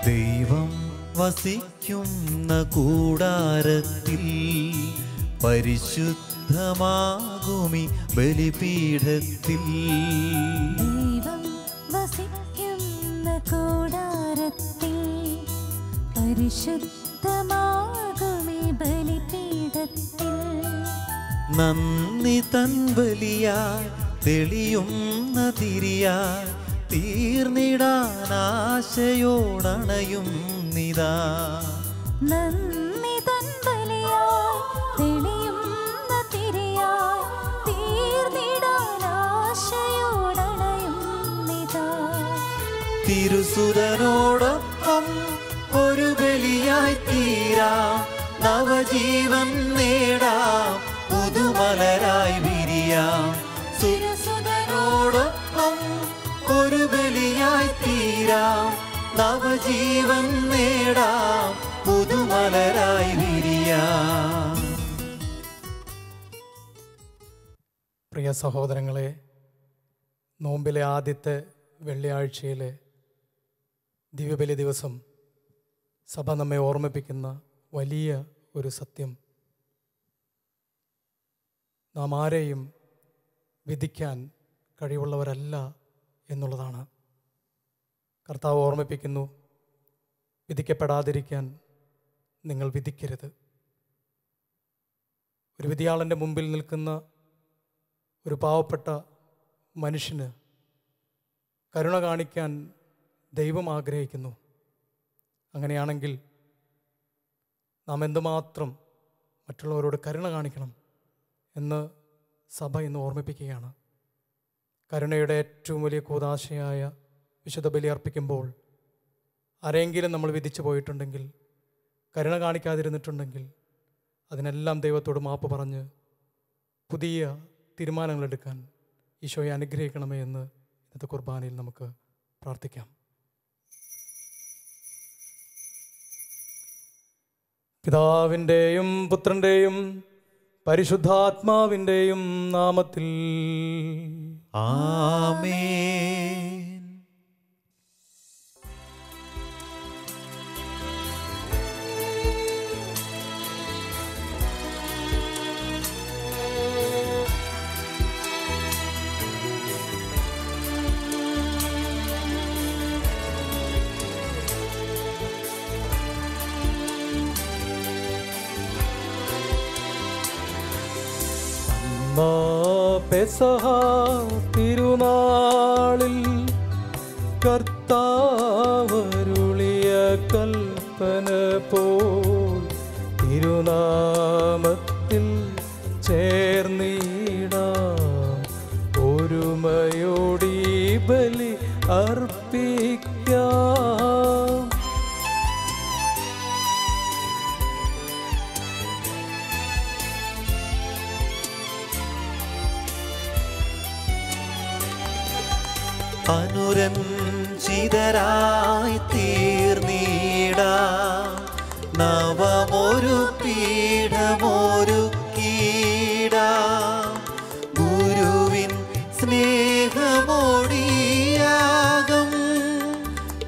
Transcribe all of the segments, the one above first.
ദൈവം വസിക്കുന്ന കൂടാരത്തിൽ പരിശുദ്ധമാകുമി ബലിപീഠത്തിൽ ദൈവം വസിക്കുന്ന കൂടാരത്തിൽ പരിശുദ്ധമാകുമി ബലിപീഠത്തിൽ നന്ദി തൻ ബലിയായി തെളിയുന്ന തിരിയായി തീർന്നിടാനാശയോടണയും നിതാ. നന്ദി തൻ ബലിയായി തെളിയുന്ന തിരിയായി തീർന്നിടാനാശയോടണയും നിതാ. തിരുസുതനോടൊപ്പം ഒരു ബലിയായി തീരാം, നവജീവൻ നേടാം, പുതുമലരായി വിരിയാം. തിരുസുതനോടൊപ്പം ഒരു ബലിയായി തീരാം, നവജീവൻ നേടാം, പുതുമലരായി വിരിയാം. പ്രിയ സഹോദരങ്ങളെ, നോമ്പിലെ ആദ്യത്തെ വെള്ളിയാഴ്ചയിലെ ദിവ്യബലി ദിവസം സഭ നമ്മെ ഓർമ്മിപ്പിക്കുന്ന വലിയ ഒരു സത്യം, നാം ആരെയും വിധിക്കാൻ കഴിവുള്ളവരല്ല എന്നുള്ളതാണ്. കർത്താവ് ഓർമ്മിപ്പിക്കുന്നു, വിധിക്കപ്പെടാതിരിക്കാൻ നിങ്ങൾ വിധിക്കരുത്. ഒരു വിധിയാളൻ്റെ മുമ്പിൽ നിൽക്കുന്ന ഒരു പാവപ്പെട്ട മനുഷ്യന് കരുണ കാണിക്കാൻ ദൈവം ആഗ്രഹിക്കുന്നു. അങ്ങനെയാണെങ്കിൽ നാം എന്തുമാത്രം മറ്റുള്ളവരോട് കരുണ കാണിക്കണം എന്ന് സഭ ഇന്ന് ഓർമ്മിപ്പിക്കുകയാണ്. കരുണയുടെ ഏറ്റവും വലിയ കൂദാശയായ വിശുദ്ധ ബലി അർപ്പിക്കുമ്പോൾ ആരെങ്കിലും നമ്മൾ വിധിച്ചു പോയിട്ടുണ്ടെങ്കിൽ, കരുണ കാണിക്കാതിരുന്നിട്ടുണ്ടെങ്കിൽ, അതിനെല്ലാം ദൈവത്തോട് മാപ്പ് പറഞ്ഞ് പുതിയ തീരുമാനങ്ങളെടുക്കാൻ ഈശോയെ അനുഗ്രഹിക്കണമേ എന്ന് ഇന്നത്തെ കുർബാനയിൽ നമുക്ക് പ്രാർത്ഥിക്കാം. പിതാവിൻ്റെയും പുത്രൻ്റെയും പരിശുദ്ധാത്മാവിൻ്റെയും നാമത്തിൽ ആമേൻ. പെസഹ തിരുനാളിൽ കർത്താവരുളിയ കൽപ്പന പോൽ തിരുനാമത്തിൽ ചേർന്നിടാം, ഒരുമയോടി ബലി അർപ്പിക്കാം. അനുരഞ്ജിതരായി തീർന്നിടാം, നവമൊരു പീഠമൊരുക്കിടാം. ഗുരുവിൻ സ്നേഹമോടിയാകം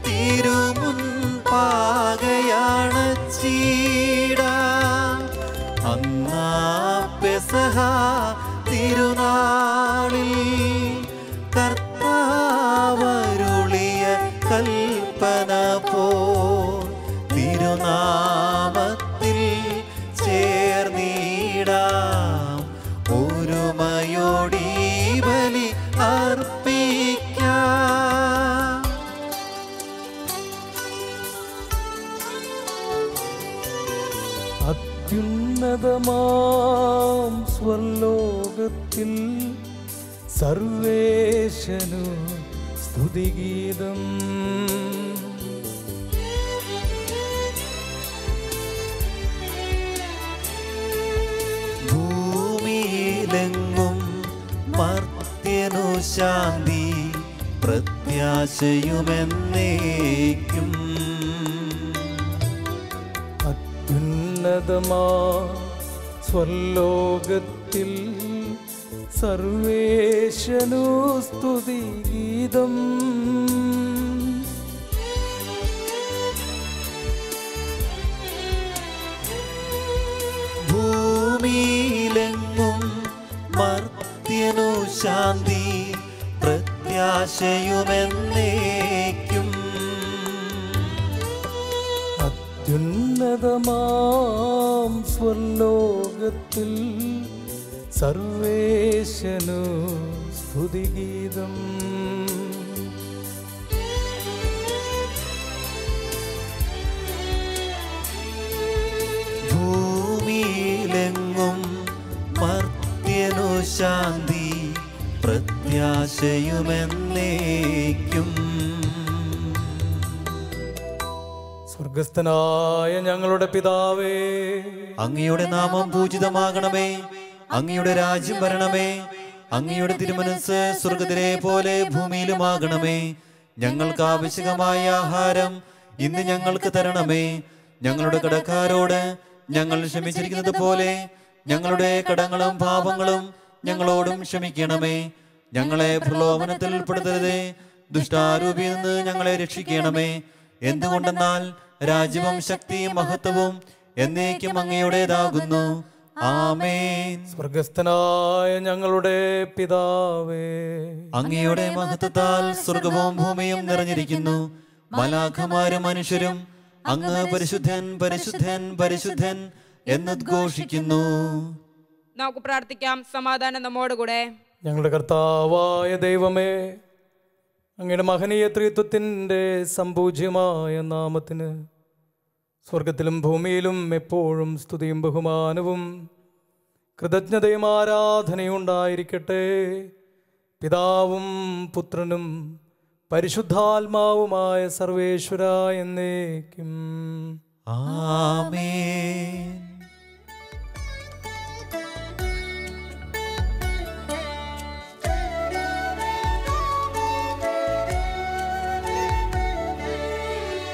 തിരുമുൻപാകയണച്ചിടാം. അന്നാ പെസഹ തിരുനാളിൽ കർത്താവരുളിയ കൽപ്പന പോൽ തിരുനാമത്തിൽ ചേർന്നിടാം, ഒരുമയോടി ബലി അർപ്പിക്കാം. അത്യുന്നതമാം സ്വർലോകത്തിൽ സർവേശനു സ്തുതിഗീതം. ഭൂമിയിലെങ്ങും മർത്യനു ശാന്തി പ്രത്യാശയുമെന്നേക്കും. അത്യുന്നതമാ സ്വർലോകത്തിൽ സർവേശനു സ്തുതിഗീതം. പ്രത്യാശയുമെന്നേക്കും. അത്യുന്നതമാം സ്വർലോകത്തിൽ സർവേശനു സ്തുതിഗീതം. ഭൂമിയിലെങ്ങും മർത്യനു ശാന്തി പ്രത്യാശയുമെന്നേക്കും. സ്വർഗസ്ഥനായ ഞങ്ങളുടെ പിതാവേ, അങ്ങയുടെ നാമം പൂജിതമാകണമേ. അങ്ങയുടെ രാജ്യം വരണമേ. അങ്ങയുടെ തിരുമനസ്സ് സ്വർഗ്ഗത്തിലെ പോലെ ഭൂമിയിലുമാകണമേ. ഞങ്ങൾക്ക് ആവശ്യമായ ആഹാരം ഇന്ന് ഞങ്ങൾക്ക് തരണമേ. ഞങ്ങളുടെ കടക്കാരോട് ഞങ്ങൾ ക്ഷമിച്ചിരിക്കുന്നത് പോലെ ഞങ്ങളുടെ കടങ്ങളും പാപങ്ങളും ഞങ്ങളോടും ക്ഷമിക്കണമേ. ഞങ്ങളെ പ്രലോഭനത്തിൽ ഉൾപ്പെടുത്തരുതേ, ദുഷ്ടാരൂപിയിൽ നിന്ന് ഞങ്ങളെ രക്ഷിക്കണമേ. എന്തുകൊണ്ടെന്നാൽ രാജ്യവും ശക്തിയും മഹത്വവും എന്നേക്കും അങ്ങയുടേതാകുന്നു. ആമേൻ. സ്വർഗസ്ഥനായ ഞങ്ങളുടെ പിതാവേ, അങ്ങയുടെ മഹത്വത്താൽ സ്വർഗവും ഭൂമിയും നിറഞ്ഞിരിക്കുന്നു. മലാഖമാരും മനുഷ്യരും അങ്ങ് പരിശുദ്ധൻ പരിശുദ്ധൻ പരിശുദ്ധൻ എന്നുദ്ഘോഷിക്കുന്നു. നമുക്ക് പ്രാർത്ഥിക്കാം. സമാധാനം നമ്മോടുകൂടെ. ഞങ്ങളുടെ കർത്താവായ ദൈവമേ, അങ്ങയുടെ മഹനീയ ത്രിത്വത്തിൻ്റെ സമ്പൂജ്യമായ നാമത്തിന് സ്വർഗത്തിലും ഭൂമിയിലും എപ്പോഴും സ്തുതിയും ബഹുമാനവും കൃതജ്ഞതയും ആരാധനയും ഉണ്ടായിരിക്കട്ടെ. പിതാവും പുത്രനും പരിശുദ്ധാത്മാവുമായ സർവേശ്വര എന്നേക്കും. ആമേൻ.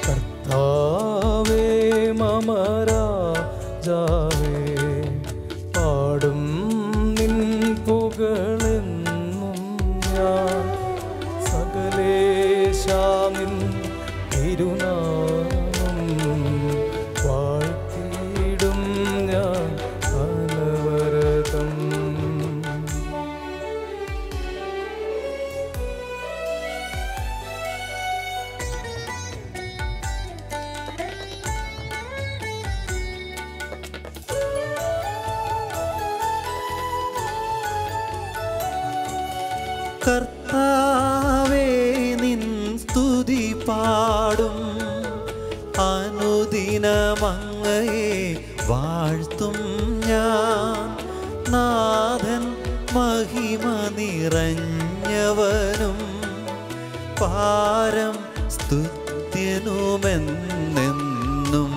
കർത്താവേ മമ രാജാവേ, പാടും നിൻ പുകളെന്നും ഞാൻ. സകലേശാമിൻ തിരുനാമം വാഴ്ത്തിയിടും ഞാൻ അനവരതം. കർത്താവേ നിൻ സ്തുതി പാടും, അനുദിനമങ്ങയെ വാഴ്ത്തും ഞാൻ. നാഥൻ മഹിമ നിറഞ്ഞവനും പാരം സ്തുത്യനുമെന്നെന്നും.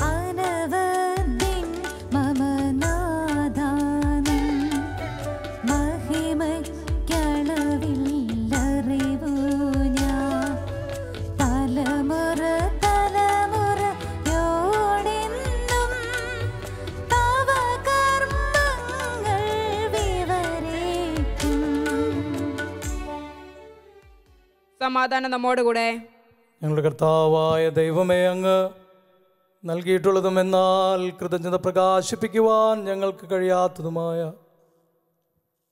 അനവധിൻ മമ നാഥാനം മഹിമയ്ക്കളവില്ലറിവു ഞാൻ. തലമുറ തലമുറയോടെന്നും തവ കർമ്മങ്ങൾ വിവരിക്കും. സമാധാനം നമ്മോടുകൂടെ. ഞങ്ങളുടെ കർത്താവായ ദൈവമേ, അങ്ങ് നൽകിയിട്ടുള്ളതും എന്നാൽ കൃതജ്ഞത പ്രകാശിപ്പിക്കുവാൻ ഞങ്ങൾക്ക് കഴിയാത്തതുമായ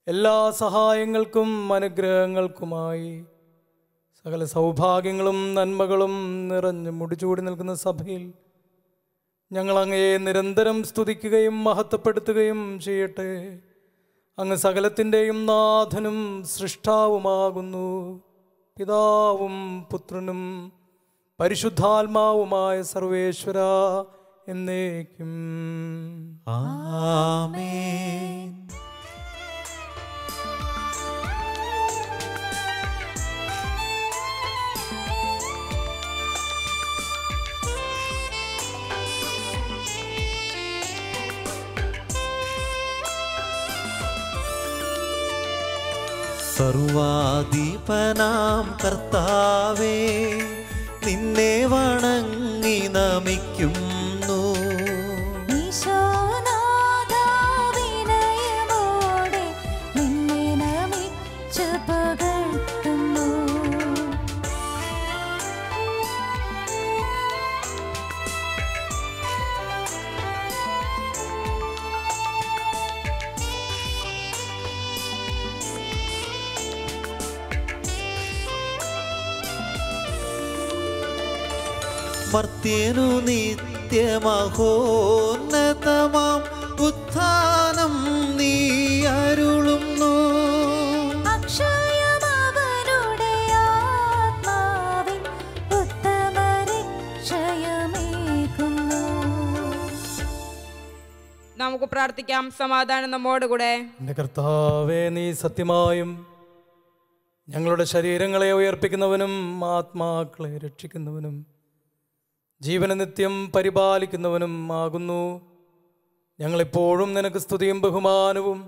എല്ലാ സഹായങ്ങൾക്കും അനുഗ്രഹങ്ങൾക്കുമായി സകല സൗഭാഗ്യങ്ങളും നന്മകളും നിറഞ്ഞ് മുടിചൂടി നിൽക്കുന്ന സഭയിൽ ഞങ്ങൾ അങ്ങയെ നിരന്തരം സ്തുതിക്കുകയും മഹത്വപ്പെടുത്തുകയും ചെയ്യട്ടെ. അങ്ങ് സകലത്തിൻ്റെയും നാഥനും സൃഷ്ടാവുമാകുന്നു. പിതാവും പുത്രനും പരിശുദ്ധാത്മാവുമായ സർവേശ്വര എന്നേക്കും. ആമേൻ. സർവാധിപനാം കർത്താവേ, നിന്നെ വണങ്ങി നമിക്കുന്നു. ഈശോനാഥാ വിനയമോടെ നിന്നെ നമിച്ചു പുകഴ്ത്തുന്നു. മർത്യനു നിത്യമഹോന്നതമാം ഉത്ഥാനം നീ അരുളുന്നു. അക്ഷയമവനുടെ ആത്മാവിൻ ഉത്തമരക്ഷയമേകുന്നു. നമുക്ക് പ്രാർത്ഥിക്കാം. സമാധാനം നമ്മോടുകൂടെ. എൻ്റെ കർത്താവേ, നീ സത്യമായും ഞങ്ങളുടെ ശരീരങ്ങളെ ഉയർപ്പിക്കുന്നവനും ആത്മാക്കളെ രക്ഷിക്കുന്നവനും ജീവനെ നിത്യം പരിപാലിക്കുന്നവനും ആകുന്നു. ഞങ്ങളെപ്പോഴും നിനക്ക് സ്തുതിയും ബഹുമാനവും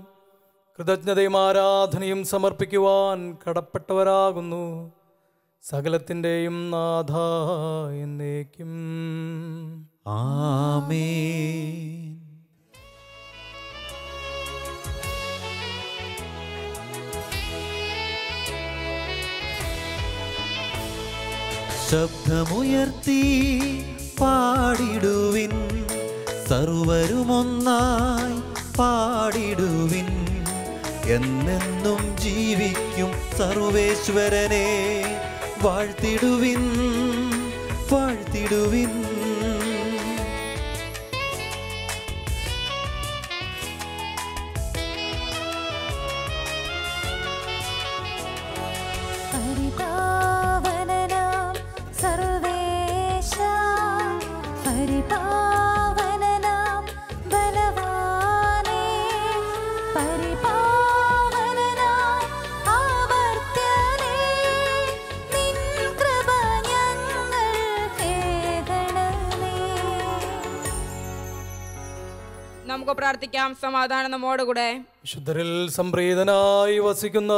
കൃതജ്ഞതയും ആരാധനയും സമർപ്പിക്കുവാൻ കടപ്പെട്ടവരാകുന്നു. സകലത്തിൻ്റെയും നാഥ എന്നേക്കും ആമേൻ. ശബ്ദമുയർത്തി പാടിടുവിൻ, സർവരുമൊന്നായി പാടിടുവിൻ. എന്നെന്നും ജീവിക്കും സർവേശ്വരനെ വാഴ്ത്തിടുവിൻ, വാഴ്ത്തിടുവിൻ. പരിപാവനനാം സർവേശ, പരിപാവനനാം ബലവാനേ, പരിപാവനനാം ആവർത്യനേ, നിൻ കൃപ ഞങ്ങൾക്കേകണമേ. നമുക്ക് പ്രാർത്ഥിക്കാം. സമാധാനം നമ്മോടുകൂടെ. വിശുദ്ധരിൽ സംപ്രീതനായി വസിക്കുന്ന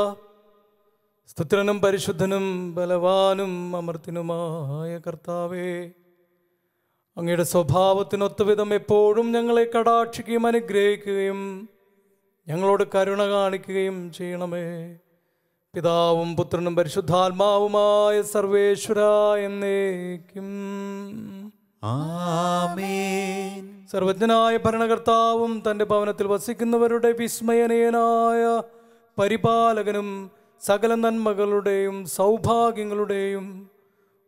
സ്തുത്യനും പരിശുദ്ധനും ബലവാനും അമർത്തിനുമായ കർത്താവേ, അങ്ങയുടെ സ്വഭാവത്തിനൊത്തവിധം എപ്പോഴും ഞങ്ങളെ കടാക്ഷിക്കുകയും അനുഗ്രഹിക്കുകയും ഞങ്ങളോട് കരുണ കാണിക്കുകയും ചെയ്യണമേ. പിതാവും പുത്രനും പരിശുദ്ധാത്മാവുമായ സർവേശ്വര എന്നേക്കും ആമേൻ. സർവജ്ഞനായ ഭരണകർത്താവും തൻ്റെ ഭവനത്തിൽ വസിക്കുന്നവരുടെ വിസ്മയനീയനായ പരിപാലകനും സകല നന്മകളുടെയും സൗഭാഗ്യങ്ങളുടെയും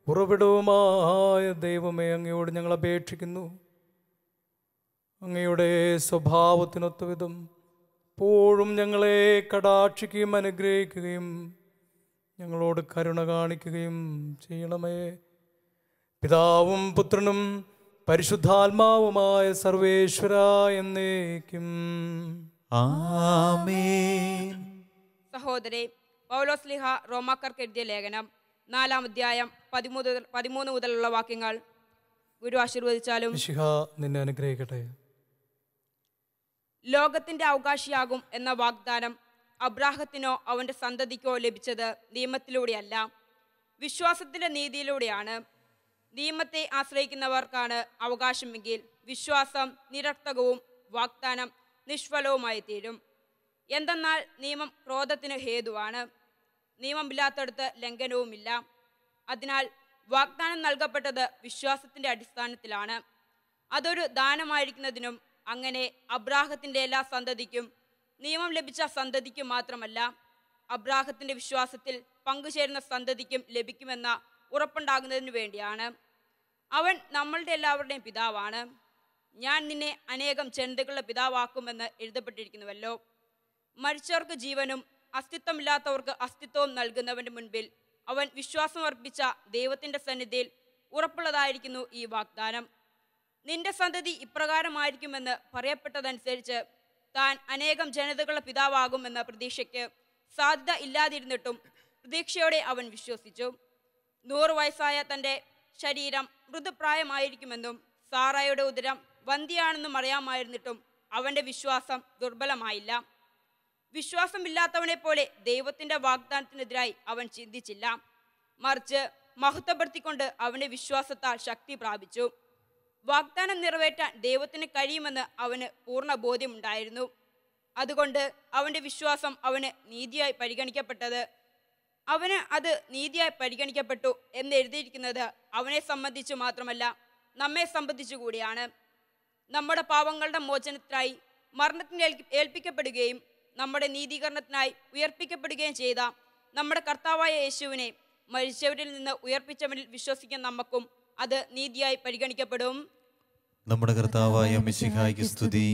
ഉറവിടവുമായ ദൈവമേ, അങ്ങയോട് ഞങ്ങൾ അപേക്ഷിക്കുന്നു. അങ്ങയുടെ സ്വഭാവത്തിനൊത്തവിധം എപ്പോഴും ഞങ്ങളെ കടാക്ഷിക്കുകയും അനുഗ്രഹിക്കുകയും ഞങ്ങളോട് കരുണ കാണിക്കുകയും ചെയ്യണമേ. പിതാവും പുത്രനും പരിശുദ്ധാത്മാവുമായ സർവേശ്വര എന്നേക്കും ആമേൻ. സഹോദരി, പൗലോസ്ലിഹ റോമാക്കാർക്ക് എഴുതിയ ലേഖനം 4-ാം അധ്യായം 13 മുതലുള്ള വാക്യങ്ങൾ ഗുരു ആശീർവദിച്ചാലും. മിശിഹ നിന്നെ അനുഗ്രഹിക്കട്ടെ. ലോകത്തിന്റെ അവകാശിയാകും എന്ന വാഗ്ദാനം അബ്രാഹത്തിനോ അവന്റെ സന്തതിക്കോ ലഭിച്ചത് നിയമത്തിലൂടെയല്ല, വിശ്വാസത്തിന്റെ നീതിയിലൂടെയാണ്. നിയമത്തെ ആശ്രയിക്കുന്നവർക്കാണ് അവകാശമെങ്കിൽ വിശ്വാസം നിരർത്ഥകവും വാഗ്ദാനം നിഷ്ഫലവുമായി തീരും. എന്തെന്നാൽ നിയമം ക്രോധത്തിന് ഹേതുവാണ്, നിയമമില്ലാത്തടത്ത് ലംഘനവുമില്ല. അതിനാൽ വാഗ്ദാനം നൽകപ്പെട്ടത് വിശ്വാസത്തിന്റെ അടിസ്ഥാനത്തിലാണ്. അതൊരു ദാനമായിരിക്കുന്നതിനും അങ്ങനെ അബ്രാഹത്തിന്റെ എല്ലാ സന്തതിക്കും, നിയമം ലഭിച്ച സന്തതിക്കും മാത്രമല്ല, അബ്രാഹത്തിന്റെ വിശ്വാസത്തിൽ പങ്കുചേരുന്ന സന്തതിക്കും ലഭിക്കുമെന്ന ഉറപ്പുണ്ടാകുന്നതിനു വേണ്ടിയാണ്. അവൻ നമ്മളുടെ എല്ലാവരുടെയും പിതാവാണ്. ഞാൻ നിന്നെ അനേകം ജനതകളുടെ പിതാവാക്കുമെന്ന് എഴുതപ്പെട്ടിരിക്കുന്നുവല്ലോ. മരിച്ചവർക്ക് ജീവനും അസ്തിത്വമില്ലാത്തവർക്ക് അസ്തിത്വവും നൽകുന്നവന്റെ മുൻപിൽ അവൻ വിശ്വാസമർപ്പിച്ച ദൈവത്തിന്റെ സന്നിധിയിൽ ഉറപ്പുള്ളതായിരിക്കുന്നു ഈ വാഗ്ദാനം. നിന്റെ സന്തതി ഇപ്രകാരമായിരിക്കുമെന്ന് പറയപ്പെട്ടതനുസരിച്ച് താൻ അനേകം ജനതകളുടെ പിതാവാകുമെന്ന പ്രതീക്ഷയ്ക്ക് സാധ്യത ഇല്ലാതിരുന്നിട്ടും പ്രതീക്ഷയോടെ അവൻ വിശ്വസിച്ചു. 100 വയസ്സായ തൻ്റെ ശരീരം മൃദുപ്രായമായിരിക്കുമെന്നും സാറായുടെ ഉദരം വന്ധ്യയാണെന്നും അറിയാമായിരുന്നിട്ടും അവൻ്റെ വിശ്വാസം ദുർബലമായില്ല. വിശ്വാസമില്ലാത്തവനെ പോലെ ദൈവത്തിൻ്റെ വാഗ്ദാനത്തിനെതിരായി അവൻ ചിന്തിച്ചില്ല, മറിച്ച് മഹത്വപ്പെടുത്തിക്കൊണ്ട് അവൻ്റെ വിശ്വാസത്താൽ ശക്തി പ്രാപിച്ചു. വാഗ്ദാനം നിറവേറ്റാൻ ദൈവത്തിന് കഴിയുമെന്ന് അവന് പൂർണ്ണ ബോധ്യമുണ്ടായിരുന്നു. അതുകൊണ്ട് അവൻ്റെ വിശ്വാസം അവന് നീതിയായി പരിഗണിക്കപ്പെട്ടു എന്നെഴുതിയിരിക്കുന്നത് അവനെ സംബന്ധിച്ചു മാത്രമല്ല, നമ്മെ സംബന്ധിച്ചു കൂടിയാണ്. നമ്മുടെ പാപങ്ങളുടെ മോചനത്തിനായി മരണത്തിന് ഏൽപ്പിക്കപ്പെടുകയും നമ്മുടെ നീതീകരണത്തിനായി ഉയർപ്പിക്കപ്പെടുകയും ചെയ്ത നമ്മുടെ കർത്താവായ യേശുവിനെ മരിച്ചവരിൽ നിന്ന് ഉയർപ്പിച്ചവനിൽ വിശ്വസിക്കുന്ന നമുക്കും അത് നീതിയായി പരിഗണിക്കപ്പെടും. നമ്മുടെ കർത്താവായ മിശിഹായ്ക്ക് സ്തുതി.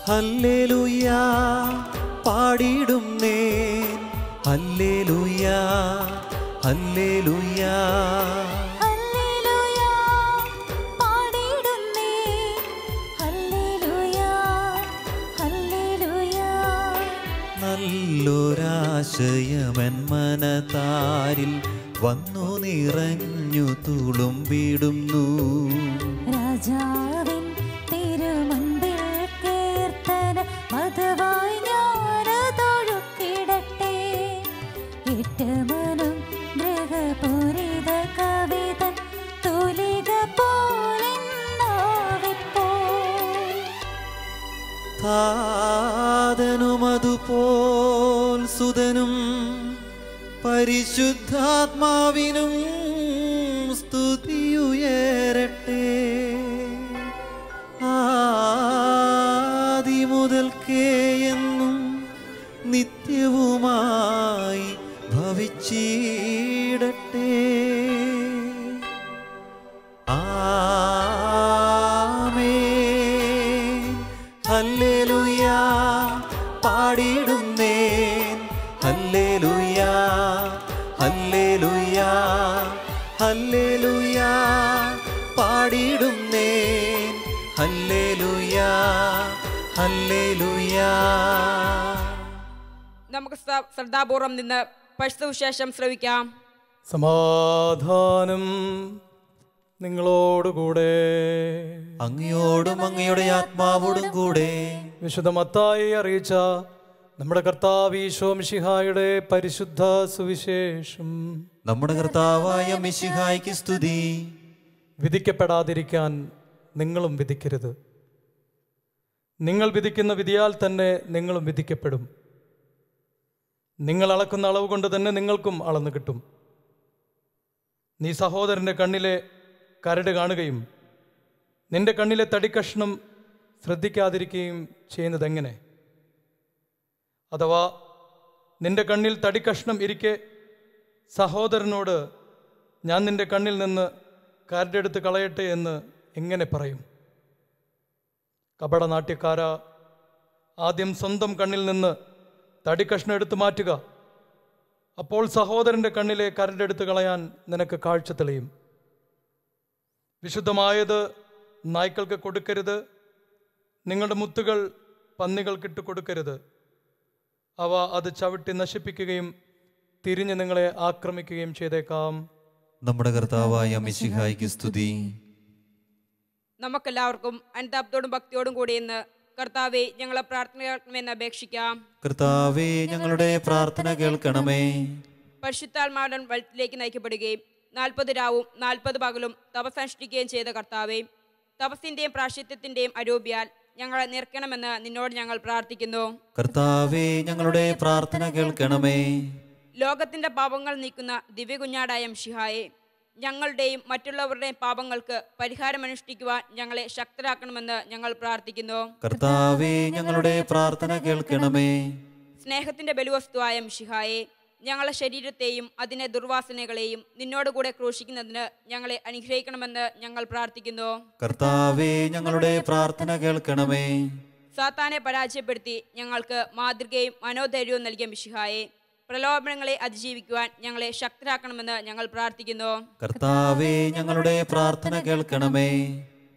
ഹല്ലേലൂയ പാടിടും നേൻ, ഹല്ലേലൂയ ഹല്ലേലൂയ ഹല്ലേലൂയ പാടിടുന്നേ, ഹല്ലേലൂയ ഹല്ലേലൂയ. നല്ലൊരാശയമെൻ മനതാരിൽ വന്നു നിറഞ്ഞു തുളുമ്പിടുന്നു. രാജാവിൻ തിരുമുൻപിൽ കീർത്തന മധുവായി ഞാനതൊഴുക്കിടട്ടെ. ഏറ്റമനും ഗൃഹപൂരിത കവിത തുലിക പോലെന്നാവിപ്പോൾ. താതനുമതുപോൽ സുതനും പരിശുദ്ധാത്മാവിനും സ്തുതിയുയരട്ടെ. ആദിമുതൽക്കേ എന്നും നിത്യവുമായി ഭവിച്ചിടട്ടെ. ആമേൻ. ഹല്ലേലൂയ പാടിടുന്നേൻ, ഹല്ലേലൂയ ഹല്ലേലൂയ ഹല്ലേലൂയ പാടിടുന്നേൻ, ഹല്ലേലൂയ ഹല്ലേലൂയ. നമുക്ക് ശ്രദ്ധാപൂർവം നിന്ന് പരിശുദ്ധവിശേഷം ശ്രവിക്കാം. സമാധാനം നിങ്ങളോടുകൂടെ. അങ്ങയോടും അങ്ങയുടെ ആത്മാവോടും കൂടെ. വിശുദ്ധ മത്തായി അറിയിച്ച നമ്മുടെ കർത്താവ് ഈശോ മിശിഹായുടെ പരിശുദ്ധ സുവിശേഷം. നമ്മുടെ കർത്താവായ മിശിഹായ്ക്ക് സ്തുതി. വിധിക്കപ്പെടാതിരിക്കാൻ നിങ്ങളും വിധിക്കരുത്. നിങ്ങൾ വിധിക്കുന്ന വിധിയാൽ തന്നെ നിങ്ങളും വിധിക്കപ്പെടും. നിങ്ങൾ അളക്കുന്ന അളവ് കൊണ്ട് തന്നെ നിങ്ങൾക്കും അളന്നു കിട്ടും. നീ സഹോദരൻ്റെ കണ്ണിലെ കരട് കാണുകയും നിന്റെ കണ്ണിലെ തടിക്കഷ്ണം ശ്രദ്ധിക്കാതിരിക്കുകയും ചെയ്യുന്നത് എങ്ങനെ? അഥവാ നിന്റെ കണ്ണിൽ തടിക്കഷ്ണം ഇരിക്കെ സഹോദരനോട് ഞാൻ നിന്റെ കണ്ണിൽ നിന്ന് കരടെടുത്ത് കളയട്ടെ എന്ന് എങ്ങനെ പറയും? കപടനാട്യക്കാര, ആദ്യം സ്വന്തം കണ്ണിൽ നിന്ന് തടിക്കഷ്ണം എടുത്തു മാറ്റുക. അപ്പോൾ സഹോദരൻ്റെ കണ്ണിലെ കരടെടുത്ത് കളയാൻ നിനക്ക് കാഴ്ച തെളിയും. വിശുദ്ധമായത് നായ്ക്കൾക്ക് കൊടുക്കരുത്. നിങ്ങളുടെ മുത്തുകൾ പന്നികൾക്കിട്ട് കൊടുക്കരുത്. അവ അത് ചവിട്ടി നശിപ്പിക്കുകയും തിരിഞ്ഞ് നിങ്ങളെ ആക്രമിക്കുകയും ചെയ്തേക്കാം. നമ്മുടെ കർത്താവായ മിശിഹായ്ക്ക് സ്തുതി. നമുക്കെല്ലാവർക്കും അനുതാപത്തോടും ഭക്തിയോടും കൂടി ഇന്ന് കർത്താവെ ഞങ്ങളെ പ്രാർത്ഥന കേൾക്കണമെന്ന് അപേക്ഷിക്കാം. കർത്താവേ ഞങ്ങളുടെ പ്രാർത്ഥന കേൾക്കണമേ. പരിശുദ്ധാത്മാവിൻ വെള്ളത്തിലേക്ക് നയിക്കപ്പെടുകയും 40 രാവും 40 പകലും തപസ്സനുഷ്ഠിക്കുകയും ചെയ്ത കർത്താവെ, തപസ്സിന്റെയും പ്രാശ്ചിത്യത്തിന്റെയും അരൂപിയാൽ ഞങ്ങളെ നിറയ്ക്കണമെന്ന് നിന്നോട് ഞങ്ങൾ പ്രാർത്ഥിക്കുന്നു. കർത്താവേ ഞങ്ങളുടെ പ്രാർത്ഥന കേൾക്കണമേ. ലോകത്തിന്റെ പാപങ്ങൾ നീക്കുന്ന ദിവ്യകുഞ്ഞാടായ മിശിഹായെ, ഞങ്ങളുടെയും മറ്റുള്ളവരുടെയും പാപങ്ങൾക്ക് പരിഹാരമനുഷ്ഠിക്കുവാൻ ഞങ്ങളെ ശക്തരാക്കണമെന്ന് ഞങ്ങൾ പ്രാർത്ഥിക്കുന്നു. കർത്താവേ ഞങ്ങളുടെ പ്രാർത്ഥന കേൾക്കണമേ. സ്നേഹത്തിന്റെ ബലിവസ്തുവായ മിശിഹായെ, ഞങ്ങളുടെ ശരീരത്തെയും അതിനെ ദുർവാസനകളെയും നിന്നോടുകൂടെ ക്രൂശിക്കുന്നതിന് ഞങ്ങളെ അനുഗ്രഹിക്കണമെന്ന് ഞങ്ങൾ പ്രാർത്ഥിക്കുന്നു. കർത്താവേ ഞങ്ങളുടെ പ്രാർത്ഥന കേൾക്കണമേ. സാത്താനെ പരാജയപ്പെടുത്തി ഞങ്ങൾക്ക് മാതൃകയും മനോധൈര്യവും നൽകിയ മിശിഹായെ, പ്രലോഭനങ്ങളെ അതിജീവിക്കുവാൻ ഞങ്ങളെ ശക്തരാക്കണമെന്ന് ഞങ്ങൾ പ്രാർത്ഥിക്കുന്നു. കർത്താവേ ഞങ്ങളുടെ പ്രാർത്ഥന കേൾക്കണമേ.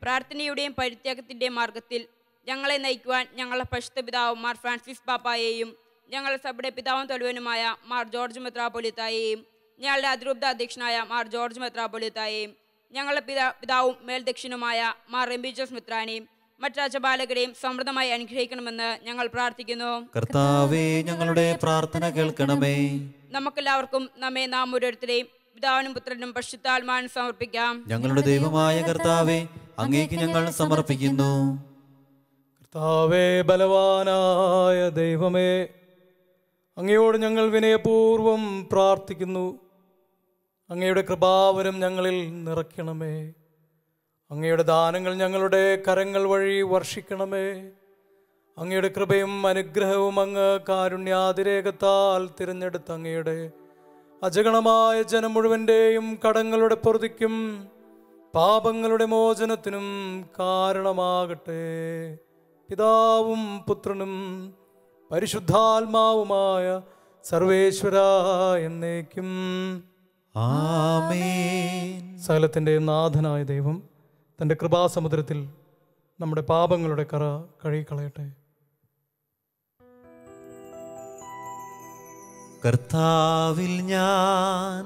പ്രാർത്ഥനയുടെയും പരിത്യാഗത്തിന്റെയും മാർഗത്തിൽ ഞങ്ങളെ നയിക്കുവാൻ ഞങ്ങളുടെ പരിശുദ്ധ പിതാവ് മാർ ഫ്രാൻസിസ് പാപ്പായെയും ഞങ്ങളുടെ സഭയുടെ പിതാവും തലവനുമായ മാർ ജോർജ് മെത്രാപ്പൊലീത്തായെയും ഞങ്ങളുടെ അതിരൂപത അധ്യക്ഷനായ മാർ ജോർജ് മെത്രാപ്പൊലീത്തായെയും ഞങ്ങളുടെ പിതാവും മേൽദക്ഷിണുമായ മാർ റെംബിജോസ് മെത്രാനെയും മറ്റ് രാജപാലകരെയും സമൃദ്ധമായി അനുഗ്രഹിക്കണമെന്ന് ഞങ്ങൾ പ്രാർത്ഥിക്കുന്നു. കർത്താവേ ഞങ്ങളുടെ പ്രാർത്ഥന കേൾക്കണമേ. നമുക്കെല്ലാവർക്കും നമ്മെ നാം ഓരോരുത്തരെയും പിതാവിനും പുത്രനും പരിശുദ്ധാത്മാവിനും സമർപ്പിക്കാം. ഞങ്ങളുടെ ദൈവമായ കർത്താവേ അങ്ങേക്ക് ഞങ്ങൾ സമർപ്പിക്കുന്നു. കർത്താവേ, ബലവാനായ ദൈവമേ, അങ്ങയോട് ഞങ്ങൾ വിനയപൂർവം പ്രാർത്ഥിക്കുന്നു. അങ്ങയുടെ കൃപാവരം ഞങ്ങളിൽ നിറയ്ക്കണമേ. അങ്ങയുടെ ദാനങ്ങൾ ഞങ്ങളുടെ കരങ്ങൾ വഴി വർഷിക്കണമേ. അങ്ങയുടെ കൃപയും അനുഗ്രഹവും അങ്ങ് കാരുണ്യാതിരേകത്താൽ തിരഞ്ഞെടുത്ത അങ്ങയുടെ അജഗണമായ ജനം മുഴുവൻ്റെയും കടങ്ങളുടെ പൊറുതിക്കും പാപങ്ങളുടെ മോചനത്തിനും കാരണമാകട്ടെ. പിതാവും പുത്രനും പരിശുദ്ധാത്മാവുമായ സർവേശ്വര എന്നേക്കും ആമേൻ. സകലത്തിൻ്റെ നാഥനായ ദൈവം തൻ്റെ കൃപാസമുദ്രത്തിൽ നമ്മുടെ പാപങ്ങളുടെ കറ കഴുകിക്കളയട്ടെ. കർത്താവിൽ ഞാൻ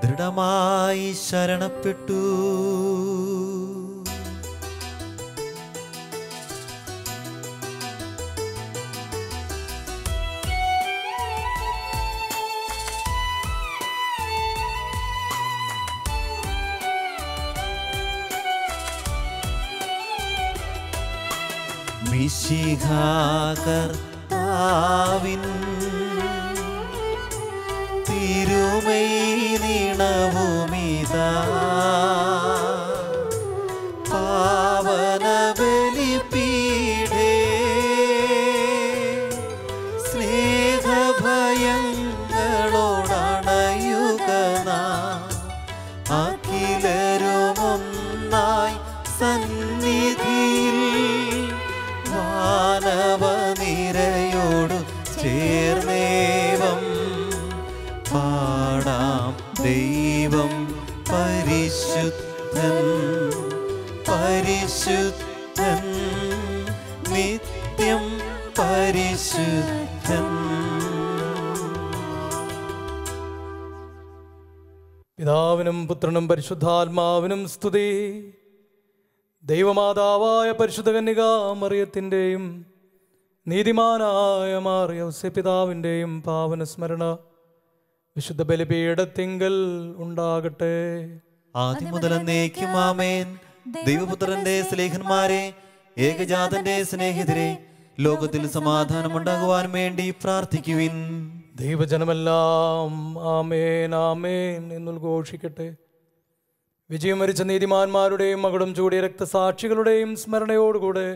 ദൃഢമായി ശരണപ്പെട്ടു. മിശിഹാ കർത്താവിൻ തിരുമൈ നീണവുമിതാ പാവന ബലിപീഠേ സ്നേഹഭയങ്ങളോടണയുക നാം അഖിലരുമൊന്നായി സന്നിധിയിൽ മാനവനിരയോടു ചേർന്നേവം പാടാം. ദൈവം പരിശുദ്ധൻ പരിശുദ്ധൻ നിത്യം പരിശുദ്ധൻ. പിതാവിനും പുത്രനും പരിശുദ്ധാത്മാവിനും സ്തുതി. ദൈവമാതാവായ പരിശുദ്ധ കന്യക മറിയത്തിൻ്റെയും നീതിമാനായ മാർ യൗസേപ്പിതാവിൻ്റെയും പാവന സ്മരണ വിശുദ്ധ ബലിപീഠത്തിങ്കൽ ഉണ്ടാകട്ടെ. ആദ്യം മുതൽ എന്നേക്കും ആമേൻ. ദൈവപുത്രന്റെ സ്നേഹന്മാരെ, ഏകജാതന്റെ സ്നേഹിതരെ, ലോകത്തിൽ സമാധാനമുണ്ടാകുവാൻ വേണ്ടി പ്രാർത്ഥിക്കുവിൻ. ദൈവജനമെല്ലാം ആമേൻ ആമേൻ എന്നുദ്ഘോഷിക്കട്ടെ. വിജയം വരിച്ച നീതിമാന്മാരുടെയും മകുടം ചൂടിയ രക്തസാക്ഷികളുടെയും സ്മരണയോടുകൂടെ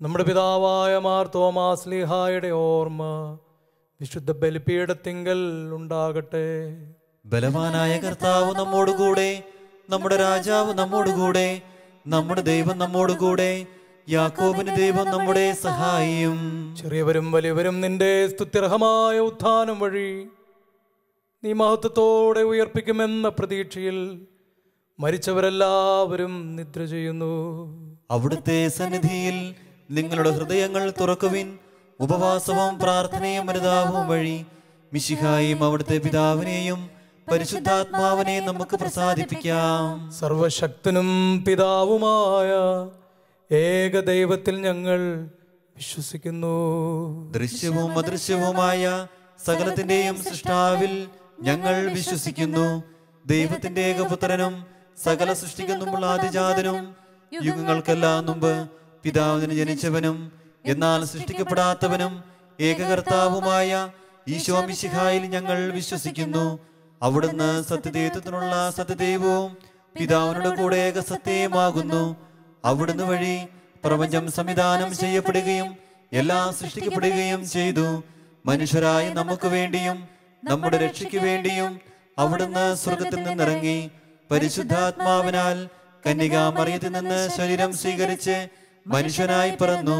നമ്മുടെ പിതാവായ മാർ തോമാസ് ലീഹായുടെ ഓർമ്മ വിശുദ്ധ ബലിപീഠത്തിങ്കൽ ഉണ്ടാകട്ടെ. ബലവാനായ കർത്താവ് നമ്മോടുകൂടെ, നമ്മുടെ രാജാവ് നമ്മോടുകൂടെ, നമ്മുടെ ദൈവം നമ്മോടുകൂടെ, യാക്കോബിന്റെ ദൈവം നമ്മുടെ സഹായിയും. ചെറിയവരും വലിയവരും നിന്റെ സ്തുത്യർഹമായ ഉത്ഥാനം വഴി നീ മഹത്വത്തോടെ ഉയർപ്പിക്കുമെന്ന പ്രതീക്ഷയിൽ മരിച്ചവരെല്ലാവരും നിദ്ര ചെയ്യുന്നു. അവിടുത്തെ സന്നിധിയിൽ നിങ്ങളുടെ ഹൃദയങ്ങൾ തുറക്കുവിൻ. ഉപവാസവും പ്രാർത്ഥനയും അനുതാപവും വഴി മിശിഹായും അവിടുത്തെ പിതാവിനെയും പരിശുദ്ധാത്മാവിനെയും നമുക്ക് പ്രസാദിപ്പിക്കാം. സർവശക്തനും പിതാവുമായ ഏക ദൈവത്തിൽ ഞങ്ങൾ വിശ്വസിക്കുന്നു. ദൃശ്യവും അദൃശ്യവുമായ സകലത്തിന്റെയും സൃഷ്ടാവിൽ ഞങ്ങൾ വിശ്വസിക്കുന്നു. ദൈവത്തിന്റെ ഏകപുത്രനും സകല സൃഷ്ടിക്കുന്നുമുള്ള ആദിജാതനും യുഗങ്ങൾക്കെല്ലാം മുമ്പ് പിതാവിന് ജനിച്ചവനും എന്നാൽ സൃഷ്ടിക്കപ്പെടാത്തവനും ഏകകർത്താവുമായ ഈശോ മിശിഹായിൽ ഞങ്ങൾ വിശ്വസിക്കുന്നു. അവിടുന്ന് സത്യദൈവത്തിനുള്ള സത്യദൈവവും പിതാവിനോട് കൂടെ ഏകസത്യമാകുന്നു. അവിടുന്ന് വഴി പ്രപഞ്ചം സംവിധാനം ചെയ്യപ്പെടുകയും എല്ലാം സൃഷ്ടിക്കപ്പെടുകയും ചെയ്തു. മനുഷ്യരായ നമുക്ക് വേണ്ടിയും നമ്മുടെ രക്ഷയ്ക്ക് വേണ്ടിയും അവിടുന്ന് സ്വർഗത്തിൽ നിന്നിറങ്ങി പരിശുദ്ധാത്മാവിനാൽ കന്യകാ മറിയത്തിൽ നിന്ന് ശരീരം സ്വീകരിച്ച് മനുഷ്യനായി പിറന്നു.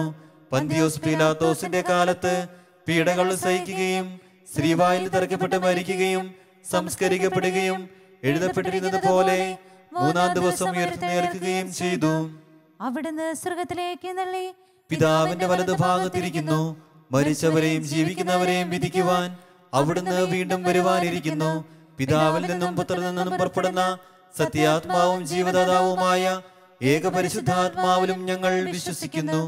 പന്തിയോസ് പീലാത്തോസിന്റെ കാലത്ത് പീഡകൾ സഹിക്കുകയും ശ്രീവായിൽ തറയ്ക്കപ്പെട്ട് മരിക്കുകയും സംസ്കരിക്കപ്പെടുകയും എഴുതപ്പെട്ടിരുന്നത് പോലെ മൂന്നാം ദിവസം ഉയർത്തെഴുന്നേൽക്കുകയും ചെയ്തു. അവിടുന്ന് സ്വർഗത്തിലേക്ക് എഴുന്നള്ളി പിതാവിന്റെ വലതുഭാഗത്തിരിക്കുന്നു. മരിച്ചവരെയും ജീവിക്കുന്നവരെയും വിധിക്കുവാൻ അവിടുന്ന് വീണ്ടും വരുവാനിരിക്കുന്നു. പിതാവിൽ നിന്നും പുത്രനിൽ നിന്നും പുറപ്പെടുന്ന സത്യാത്മാവും ജീവദാതാവുമായ ഏക പരിശുദ്ധാത്മാവിലും ഞങ്ങൾ വിശ്വസിക്കുന്നു.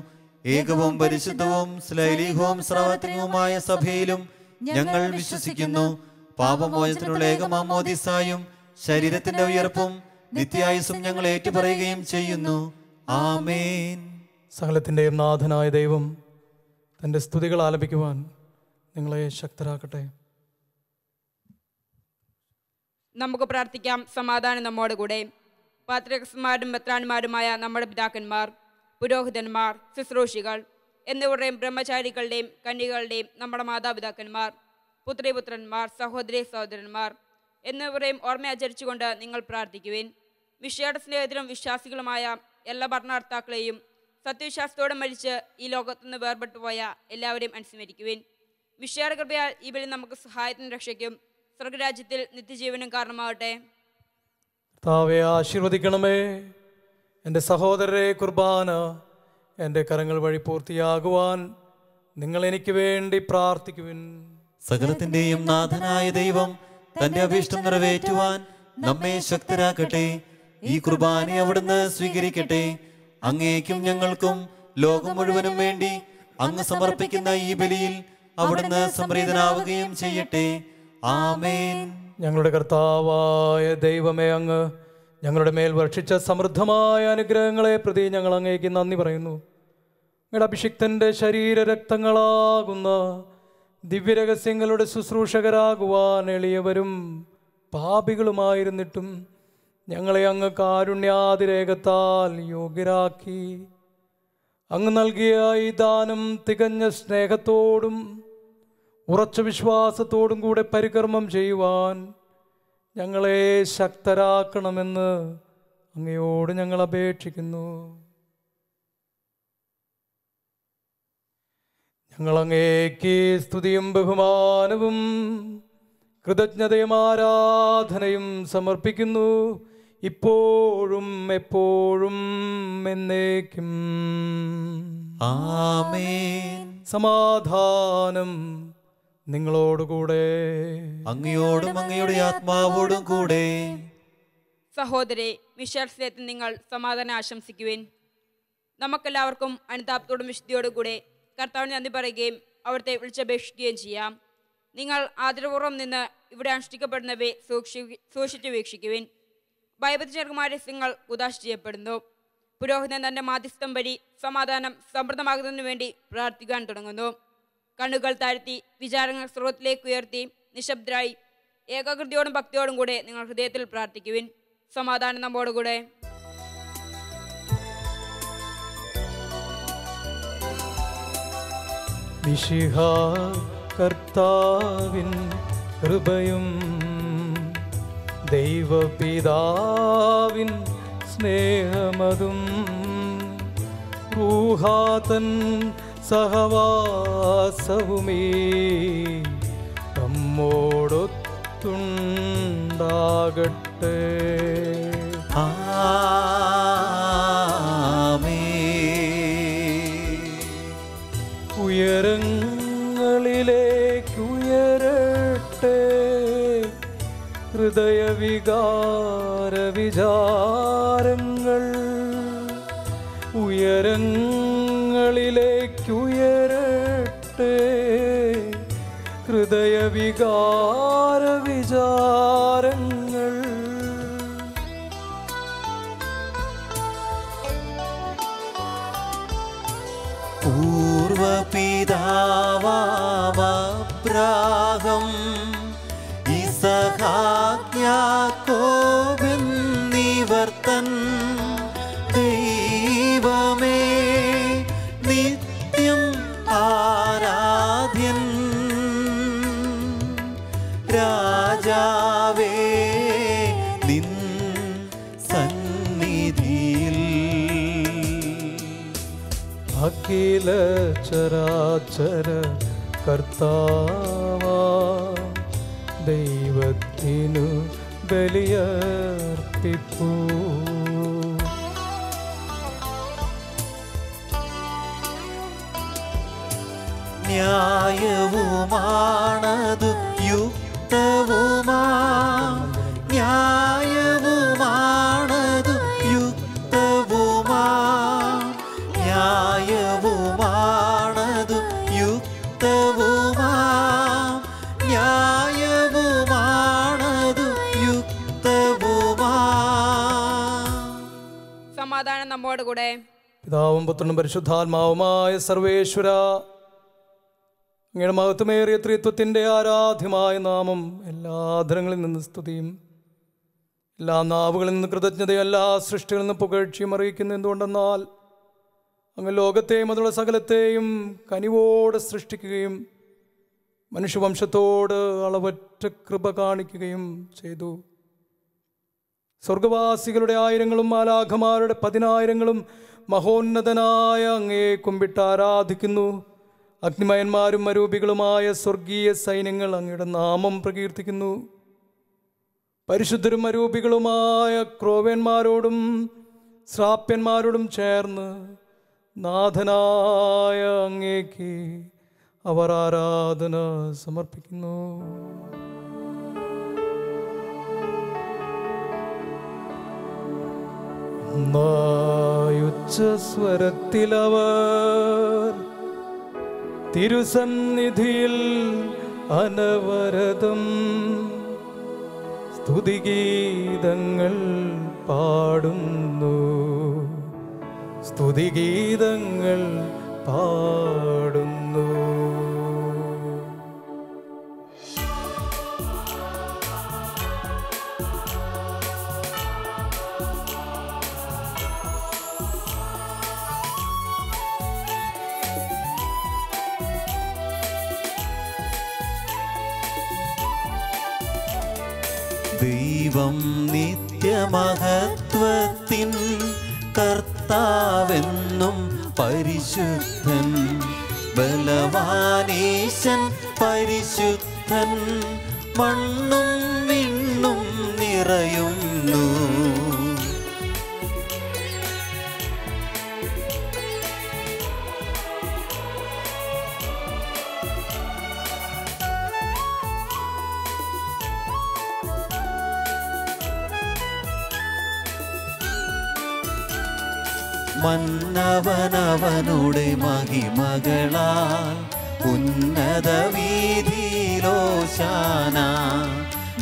ഏകവും പരിശുദ്ധവും ശ്ലൈലീഹവും സ്രാവത്രികവുമായ സഭയിലും ഞങ്ങൾ വിശ്വസിക്കുന്നു. പാപമോചനത്തിനുള്ള ഏകമാമോദിസായും ശരീരത്തിന്റെ ഉയർപ്പും നിത്യായുസ്സും ഞങ്ങൾ ഏറ്റുപറയുകയും ചെയ്യുന്നു. ആമേൻ. സകലത്തിൻ്റെയും നാഥനായ ദൈവം തൻ്റെ സ്തുതികൾ ആലപിക്കുവാൻ നിങ്ങളെ ശക്തരാക്കട്ടെ. നമുക്ക് പ്രാർത്ഥിക്കാം. സമാധാനം നമ്മോട് കൂടെ. പാത്രികന്മാരും മെത്രാന്മാരുമായ നമ്മുടെ പിതാക്കന്മാർ, പുരോഹിതന്മാർ, ശുശ്രൂഷികൾ എന്നിവരുടെയും ബ്രഹ്മചാരികളുടെയും കന്യകളുടെയും നമ്മുടെ മാതാപിതാക്കന്മാർ, പുത്രിപുത്രന്മാർ, സഹോദരി സഹോദരന്മാർ എന്നിവരെയും ഓർമ്മയാചരിച്ചുകൊണ്ട് നിങ്ങൾ പ്രാർത്ഥിക്കുവിൻ. വിശ്വയുടെ സ്നേഹത്തിലും വിശ്വാസികളുമായ എല്ലാ ഭരണകർത്താക്കളെയും സത്യവിശ്വാസത്തോടെ മരിച്ച് ഈ ലോകത്തുനിന്ന് വേർപെട്ടു പോയ എല്ലാവരെയും അനുസ്മരിക്കുവിൻ. വിശ്വയുടെ കൃപയാൽ ഈ ബലി നമുക്ക് സഹായത്തിനും രക്ഷയ്ക്കും സ്വർഗരാജ്യത്തിൽ നിത്യജീവനും കാരണമാകട്ടെ. കർത്താവേ, ആശീർവദിക്കണമേ. എൻ്റെ സഹോദരരെ, കുർബാന എൻ്റെ കരങ്ങൾ വഴി പൂർത്തിയാകുവാൻ നിങ്ങൾ എനിക്ക് വേണ്ടി പ്രാർത്ഥിക്കുവിൻ. സകലത്തിന്റെയും നാഥനായ ദൈവം തന്റെ അഭീഷ്ടം നിറവേറ്റുവാൻ നമ്മെ ശക്തരാക്കട്ടെ. ഈ കുർബാന അവിടുന്ന് സ്വീകരിക്കട്ടെ. അങ്ങേക്കും ഞങ്ങൾക്കും ലോകം മുഴുവനും വേണ്ടി അങ്ങ് സമർപ്പിക്കുന്ന ഈ ബലിയിൽ അവിടുന്ന് സംപ്രീതനാവുകയും ചെയ്യട്ടെ. ആമേൻ. ഞങ്ങളുടെ കർത്താവായ ദൈവമേ, അങ്ങ് ഞങ്ങളുടെ മേൽ വർഷിച്ച സമൃദ്ധമായ അനുഗ്രഹങ്ങളെ പ്രതി ഞങ്ങൾ അങ്ങേക്ക് നന്ദി പറയുന്നു. അങ്ങയുടെ അഭിഷിക്തന്റെ ശരീരരക്തങ്ങളാകുന്ന ദിവ്യരഹസ്യങ്ങളുടെ ശുശ്രൂഷകരാകുവാൻ എളിയവരും പാപികളുമായിരുന്നിട്ടും ഞങ്ങളെ അങ്ങ് കാരുണ്യാതിരേകത്താൽ യോഗ്യരാക്കി. അങ്ങ് നൽകിയ ഈ ദാനം തികഞ്ഞ സ്നേഹത്തോടും ഉറച്ച വിശ്വാസത്തോടും കൂടെ പരികർമ്മം ചെയ്യുവാൻ ഞങ്ങളെ ശക്തരാക്കണമെന്ന് അങ്ങയോട് ഞങ്ങൾ അപേക്ഷിക്കുന്നു. ഞങ്ങൾ അങ്ങേക്ക് സ്തുതിയും ബഹുമാനവും കൃതജ്ഞതയും ആരാധനയും സമർപ്പിക്കുന്നു, ഇപ്പോഴും എപ്പോഴും എന്നേക്കും. ആമേൻ. സമാധാനം നിങ്ങളോടുകൂടെ. അങ്ങയോടും അങ്ങയുടെ ആത്മാവോടും കൂടെ. സഹോദരെ, വിശ്വാസത്തിൽ നിങ്ങൾ സമാധാനം ആശംസിക്കുവിൻ. നമുക്കെല്ലാവർക്കും അനുതാപത്തോടും വിശുദ്ധിയോടും കൂടെ കർത്താവിന് നന്ദി പറയുകയും അവിടുത്തെ വിളിച്ചപേക്ഷിക്കുകയും ചെയ്യാം. നിങ്ങൾ ആദരപൂർവ്വം നിന്ന് ഇവിടെ അനുഷ്ഠിക്കപ്പെടുന്നവയെ സൂക്ഷിച്ചു വീക്ഷിക്കുവിൻ. ഭയഭക്തിചേർക്കുമാരെ രഹസ്യങ്ങൾ ഉദാശ ചെയ്യപ്പെടുന്നു. പുരോഹിതൻ തന്റെ മാധ്യസ്ഥം വഴി സമാധാനം സമൃദ്ധമാകുന്നതിനു വേണ്ടി പ്രാർത്ഥിക്കാൻ തുടങ്ങുന്നു. കണ്ണുകൾ താഴ്ത്തി വിചാരങ്ങൾ സ്രോതത്തിലേക്ക് ഉയർത്തി നിശബ്ദരായി ഏകാഗ്രതയോടും ഭക്തിയോടും കൂടെ നിങ്ങൾ ഹൃദയത്തിൽ പ്രാർത്ഥിക്കുവിൻ. സമാധാനം നമ്മോടുകൂടെ. മിശിഹ കർത്താവിൻ കൃപയും ദൈവപിതാവിൻ സ്നേഹമതും റൂഹാതൻ സഹവാസവുമേ നമ്മോടൊത്തുണ്ടാകട്ടെ. ഉയരങ്ങളിലേക്കുയരട്ടെ ഹൃദയവികാര വിചാരങ്ങൾ. ഉയരങ്ങളിലേക്കുയരട്ടെ ഹൃദയവികാര വിചാരങ്ങൾ. പൂർവപിതാവാബ്രാഹം യിസ്ഹാക്യാക്കോബെന്നിവർത്തൻ ദൈവമേ നിത്യം ആരാധ്യൻ. രാജാവേ നിൻ സന്നിധിയിൽ അഖില ചരാചര കർത്താവാ ദൈവത്തിനു ബലിയർപ്പിപ്പൂ. ന്യായവുമാണതു യുക്തവുമാ, ന്യായവുമാണതു യുക്തവുമാ, ന്യായവുമാണതു യുക്തവുമാ, ന്യായവുമാണതു യുക്തവുമാ. സമാധാനം നമ്മോടുകൂടെ. പിതാവും പുത്രനും പരിശുദ്ധാത്മാവുമായ സർവേശ്വര, അങ്ങയുടെ മഹത്വമേറിയ ത്രിത്വത്തിൻ്റെ ആരാധ്യമായ നാമം എല്ലാ അധരങ്ങളിൽ നിന്ന് സ്തുതിയും എല്ലാ നാവുകളിൽ നിന്ന് കൃതജ്ഞതയും എല്ലാ സൃഷ്ടികളിൽ നിന്ന് പുകഴ്ചയും അറിയിക്കുന്നു. എന്തുകൊണ്ടെന്നാൽ അങ്ങ് ലോകത്തെയും അതുള്ള സകലത്തെയും കനിവോടെ സൃഷ്ടിക്കുകയും മനുഷ്യവംശത്തോട് അളവറ്റ കൃപ കാണിക്കുകയും ചെയ്തു. സ്വർഗവാസികളുടെ ആയിരങ്ങളും മാലാഖമാരുടെ 10,000ങ്ങളും മഹോന്നതനായ അങ്ങയെ കുമ്പിട്ട് ആരാധിക്കുന്നു. അഗ്നിമയന്മാരും മരൂപികളുമായ സ്വർഗീയ സൈന്യങ്ങൾ അങ്ങയുടെ നാമം പ്രകീർത്തിക്കുന്നു. പരിശുദ്ധരും മരൂപികളുമായ ക്രോവേന്മാരോടും ശ്രാപ്യന്മാരോടും ചേർന്ന് നാഥനായ അങ്ങേക്ക് അവർ ആരാധന സമർപ്പിക്കുന്നു. ഉച്ചസ്വരത്തിലവർ തിരുസന്നിധിയിൽ അനവരതം സ്തുതിഗീതങ്ങൾ പാടുന്നു, സ്തുതിഗീതങ്ങൾ പാടുന്നു. ദൈവം നിത്യമഹത്വത്തിൻ കർത്താവെന്നും പരിശുദ്ധൻ, ബലവാനീശൻ പരിശുദ്ധൻ, മണ്ണും വിണ്ണും നിറയുന്നു. മന്നവനവനുടെ മഹിമകളാൽ ഉന്നത വീതിയിലോശാന,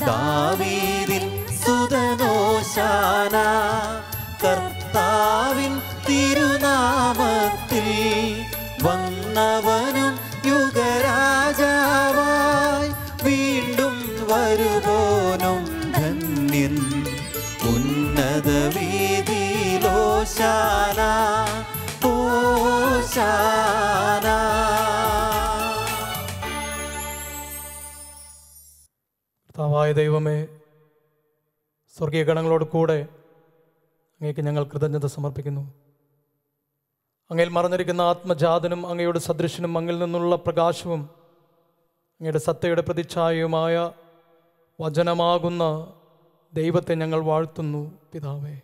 ദാവീദിൻ സുതനോശാന. കർത്താവിൻ തിരുനാമത്തിൽ വന്നവനും യുഗരാജാവായി വീണ്ടും വരുവോനും ധന്യൻ. ഉന്നത വീതിയിലോശാന, ഓശാന. കർത്താവായ ദൈവമേ, സ്വർഗീയ ഗണങ്ങളോട് കൂടെ അങ്ങേക്ക് ഞങ്ങൾ കൃതജ്ഞത സമർപ്പിക്കുന്നു. അങ്ങയിൽ മറഞ്ഞിരിക്കുന്ന ആത്മജാതനും അങ്ങയുടെ സദൃശനും അങ്ങിൽ നിന്നുള്ള പ്രകാശവും അങ്ങയുടെ സത്തയുടെ പ്രതിച്ഛായയുമായ വചനമാകുന്ന ദൈവത്തെ ഞങ്ങൾ വാഴ്ത്തുന്നു. പിതാവേ,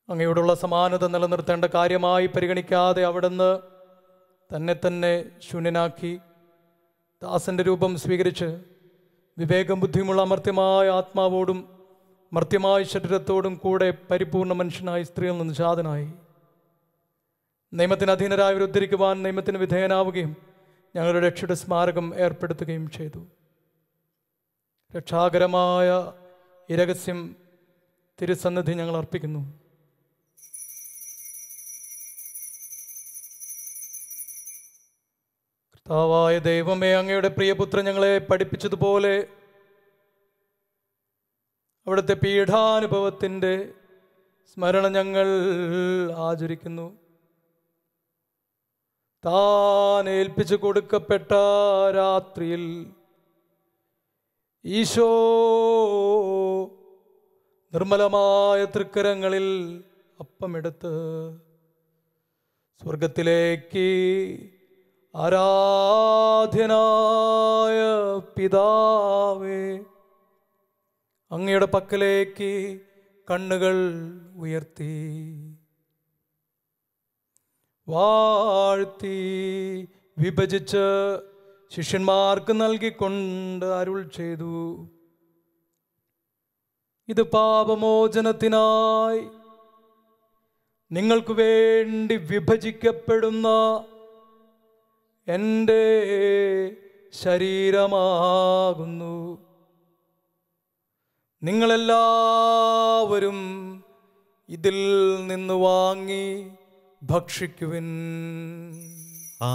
അങ്ങയോടുള്ള സമാനത നിലനിർത്തേണ്ട കാര്യമായി പരിഗണിക്കാതെ അവിടുന്ന് തന്നെ ശൂന്യനാക്കി ദാസന്റെ രൂപം സ്വീകരിച്ച് വിവേകം ബുദ്ധിയുമുള്ള അമർത്യമായ ആത്മാവോടും മർത്യമായ ശരീരത്തോടും കൂടെ പരിപൂർണ മനുഷ്യനായി സ്ത്രീയിൽ നിന്ന് ജാതനായി നിയമത്തിന് അധീനരായവരെ ഉദ്ധരിക്കുവാൻ നിയമത്തിന് വിധേയനാവുകയും ഞങ്ങളുടെ രക്ഷയുടെ സ്മാരകം ഏർപ്പെടുത്തുകയും ചെയ്തു. രക്ഷാകരമായ ഈ രഹസ്യം തിരുസന്നിധി ഞങ്ങൾ അർപ്പിക്കുന്നു. കർത്താവായ ദൈവമേ, അങ്ങയുടെ പ്രിയപുത്രൻ ഞങ്ങളെ പഠിപ്പിച്ചതുപോലെ അവിടുത്തെ പീഠാനുഭവത്തിൻ്റെ സ്മരണ ഞങ്ങൾ ആചരിക്കുന്നു. താൻ ഏൽപ്പിച്ചു കൊടുക്കപ്പെട്ട രാത്രിയിൽ ഈശോ നിർമ്മലമായ തൃക്കരങ്ങളിൽ അപ്പമെടുത്ത് സ്വർഗത്തിലേക്ക് ആരാധ്യനായ പിതാവേ, അങ്ങയുടെ പക്കലേക്ക് കണ്ണുകൾ ഉയർത്തി വാഴ്ത്തി വിഭജിച്ച് ശിഷ്യന്മാർക്ക് നൽകിക്കൊണ്ട് അരുൾ ചെയ്തു: ഇത് പാപമോചനത്തിനായി നിങ്ങൾക്ക് വേണ്ടി വിഭജിക്കപ്പെടുന്ന എൻ്റെ ശരീരമാകുന്നു. നിങ്ങളെല്ലാവരും ഇതിൽ നിന്ന് വാങ്ങി ഭക്ഷിക്കുവിൻ. ആമേൻ.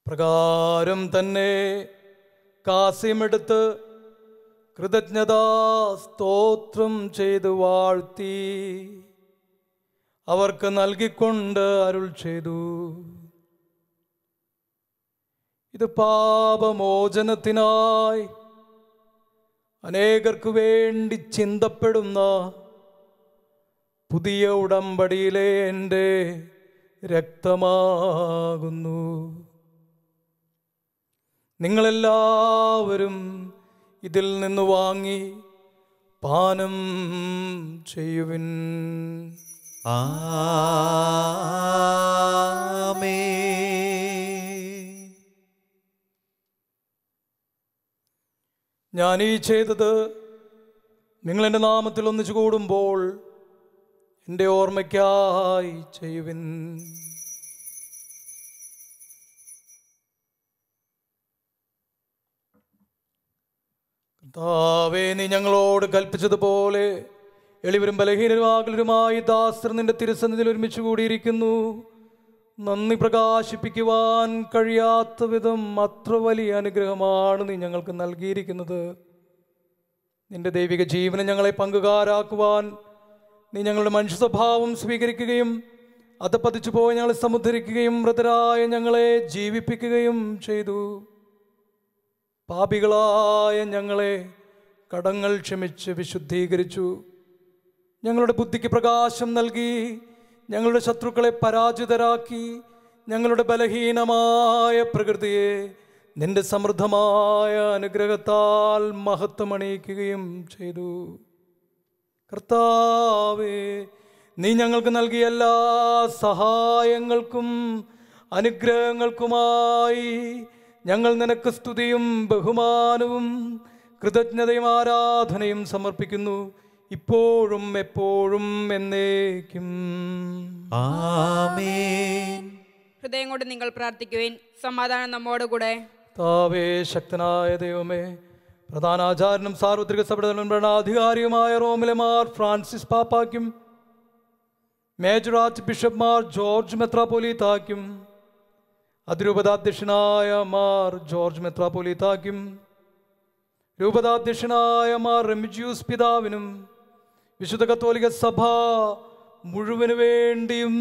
പ്രകാരം തന്നെ കാസ്യമെടുത്ത് കൃതജ്ഞതാ സ്തോത്രം ചെയ്ത് വാഴ്ത്തി അവർക്ക് നൽകിക്കൊണ്ട് അരുൾ ചെയ്തു: ഇത് പാപമോചനത്തിനായി അനേകർക്ക് വേണ്ടി ചിന്തപ്പെടുന്ന പുതിയ ഉടമ്പടിയിലെ എൻ്റെ രക്തമാകുന്നു. നിങ്ങളെല്ലാവരും ഇതിൽ നിന്ന് വാങ്ങി പാനം ചെയ്യുവിൻ. ആമേൻ. ഞാൻ ഈ ചെയ്തത് നിങ്ങൾ എൻ്റെ നാമത്തിൽ ഒന്നിച്ചു കൂടുമ്പോൾ എൻ്റെ ഓർമ്മയ്ക്കായി ചെയ്യുവിൻ. കർത്താവേ, നീ ഞങ്ങളോട് കൽപ്പിച്ചതുപോലെ എളിവരും ബലഹീനരുമാകലരുമായി ദാസർ നിന്റെ തിരുസന്നിധിയിൽ ഒരുമിച്ച് കൂടിയിരിക്കുന്നു. നന്ദി പ്രകാശിപ്പിക്കുവാൻ കഴിയാത്ത വിധം അത്ര വലിയ അനുഗ്രഹമാണ് നീ ഞങ്ങൾക്ക് നൽകിയിരിക്കുന്നത്. നിന്റെ ദൈവിക ജീവനെ ഞങ്ങളെ പങ്കുകാരാക്കുവാൻ നീ ഞങ്ങളുടെ മനുഷ്യ സ്വഭാവം സ്വീകരിക്കുകയും അത് പതിച്ചു പോയി ഞങ്ങളെ സമുദ്ധരിക്കുകയും മൃതരായ ഞങ്ങളെ ജീവിപ്പിക്കുകയും ചെയ്തു. പാപികളായ ഞങ്ങളെ കടങ്ങൾ ക്ഷമിച്ച് വിശുദ്ധീകരിച്ചു. ഞങ്ങളുടെ ബുദ്ധിക്ക് പ്രകാശം നൽകി ഞങ്ങളുടെ ശത്രുക്കളെ പരാജിതരാക്കി ഞങ്ങളുടെ ബലഹീനമായ പ്രകൃതിയെ നിന്റെ സമൃദ്ധമായ അനുഗ്രഹത്താൽ മഹത്വമണിയിക്കുകയും ചെയ്തു. കർത്താവേ, നീ ഞങ്ങൾക്ക് നൽകിയ എല്ലാ സഹായങ്ങൾക്കും അനുഗ്രഹങ്ങൾക്കുമായി ഞങ്ങൾ നിനക്ക് സ്തുതിയും ബഹുമാനവും കൃതജ്ഞതയും ആരാധനയും സമർപ്പിക്കുന്നു, ഇപ്പോഴും എപ്പോഴും എന്നേക്കും. ആമേൻ. ഹൃദയം കൊണ്ട് നിങ്ങൾ പ്രാർത്ഥിക്കുവിൻ. സമാധാനം നമ്മോടുകൂടെ. താവേ, ശക്തനായ ദൈവമേ, പ്രധാനാചാര്യനും സാർവത്രിക സഭയുടെ ഭരണാധികാരിയുമായ റോമിലെ Mar Francis പാപ്പായ്ക്കും major arch ബിഷപ്പ്മാർ George മെത്രാപ്പൊലീത്തായ്ക്കും അതിരൂപതാധ്യക്ഷനായ Mar George മെത്രാപ്പൊലീത്തായ്ക്കും രൂപതാധ്യക്ഷനായ Mar Remigius പിതാവിനും വിശുദ്ധ കത്തോലിക്ക സഭ മുഴുവനു വേണ്ടിയും